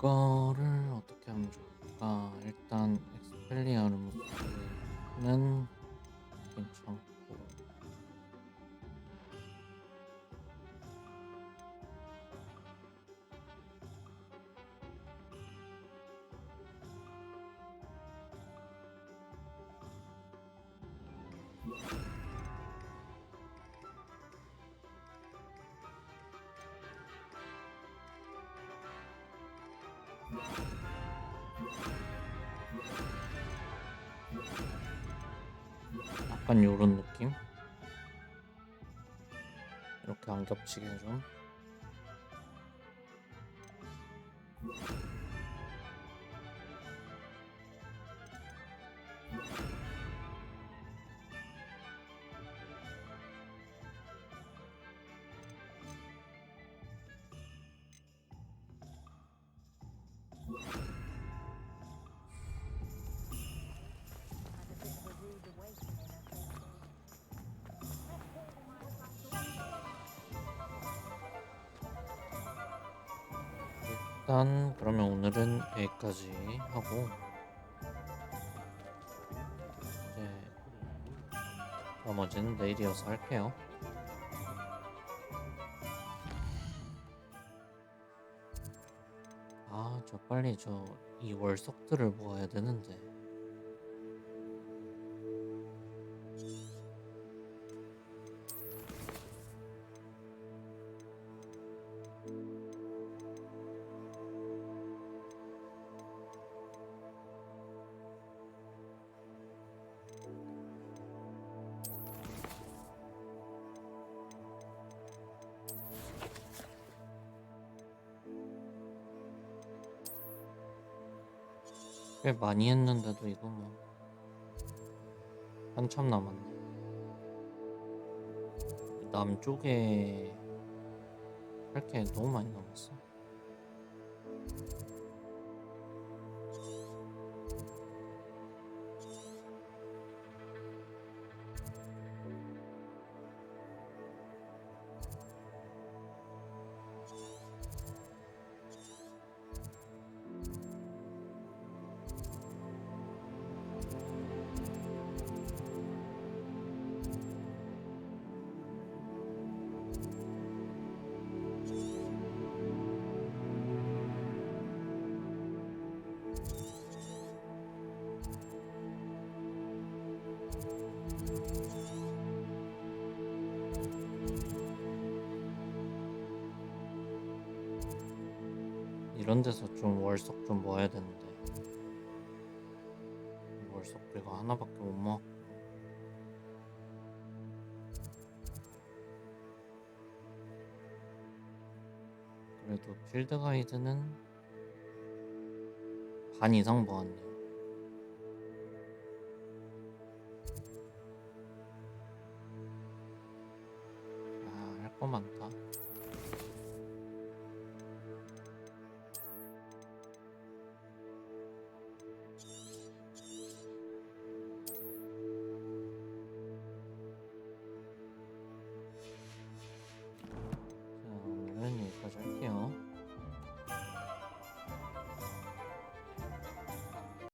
이거를 어떻게 하면 좋을까? 일단 엑스펠리아르무스는 괜찮고 약간 요런 느낌? 이렇게 안 겹치게 좀. 일단 그러면 오늘은 여기까지 하고 이제 나머지는 내일 이어서 할게요. 아, 저 빨리 이 월석들을 모아야 되는데. 꽤 많이 했는데도 이거 뭐 한참 남았네. 남쪽에 할 게 너무 많이 남았어. 이런 데서 좀 월석 좀 모아야 되는데 월석도 이거 하나밖에 못 모았고. 그래도 필드 가이드는 반 이상 모았네요. 아, 할 거 많다. 자, 오늘은 여기까지 할게요.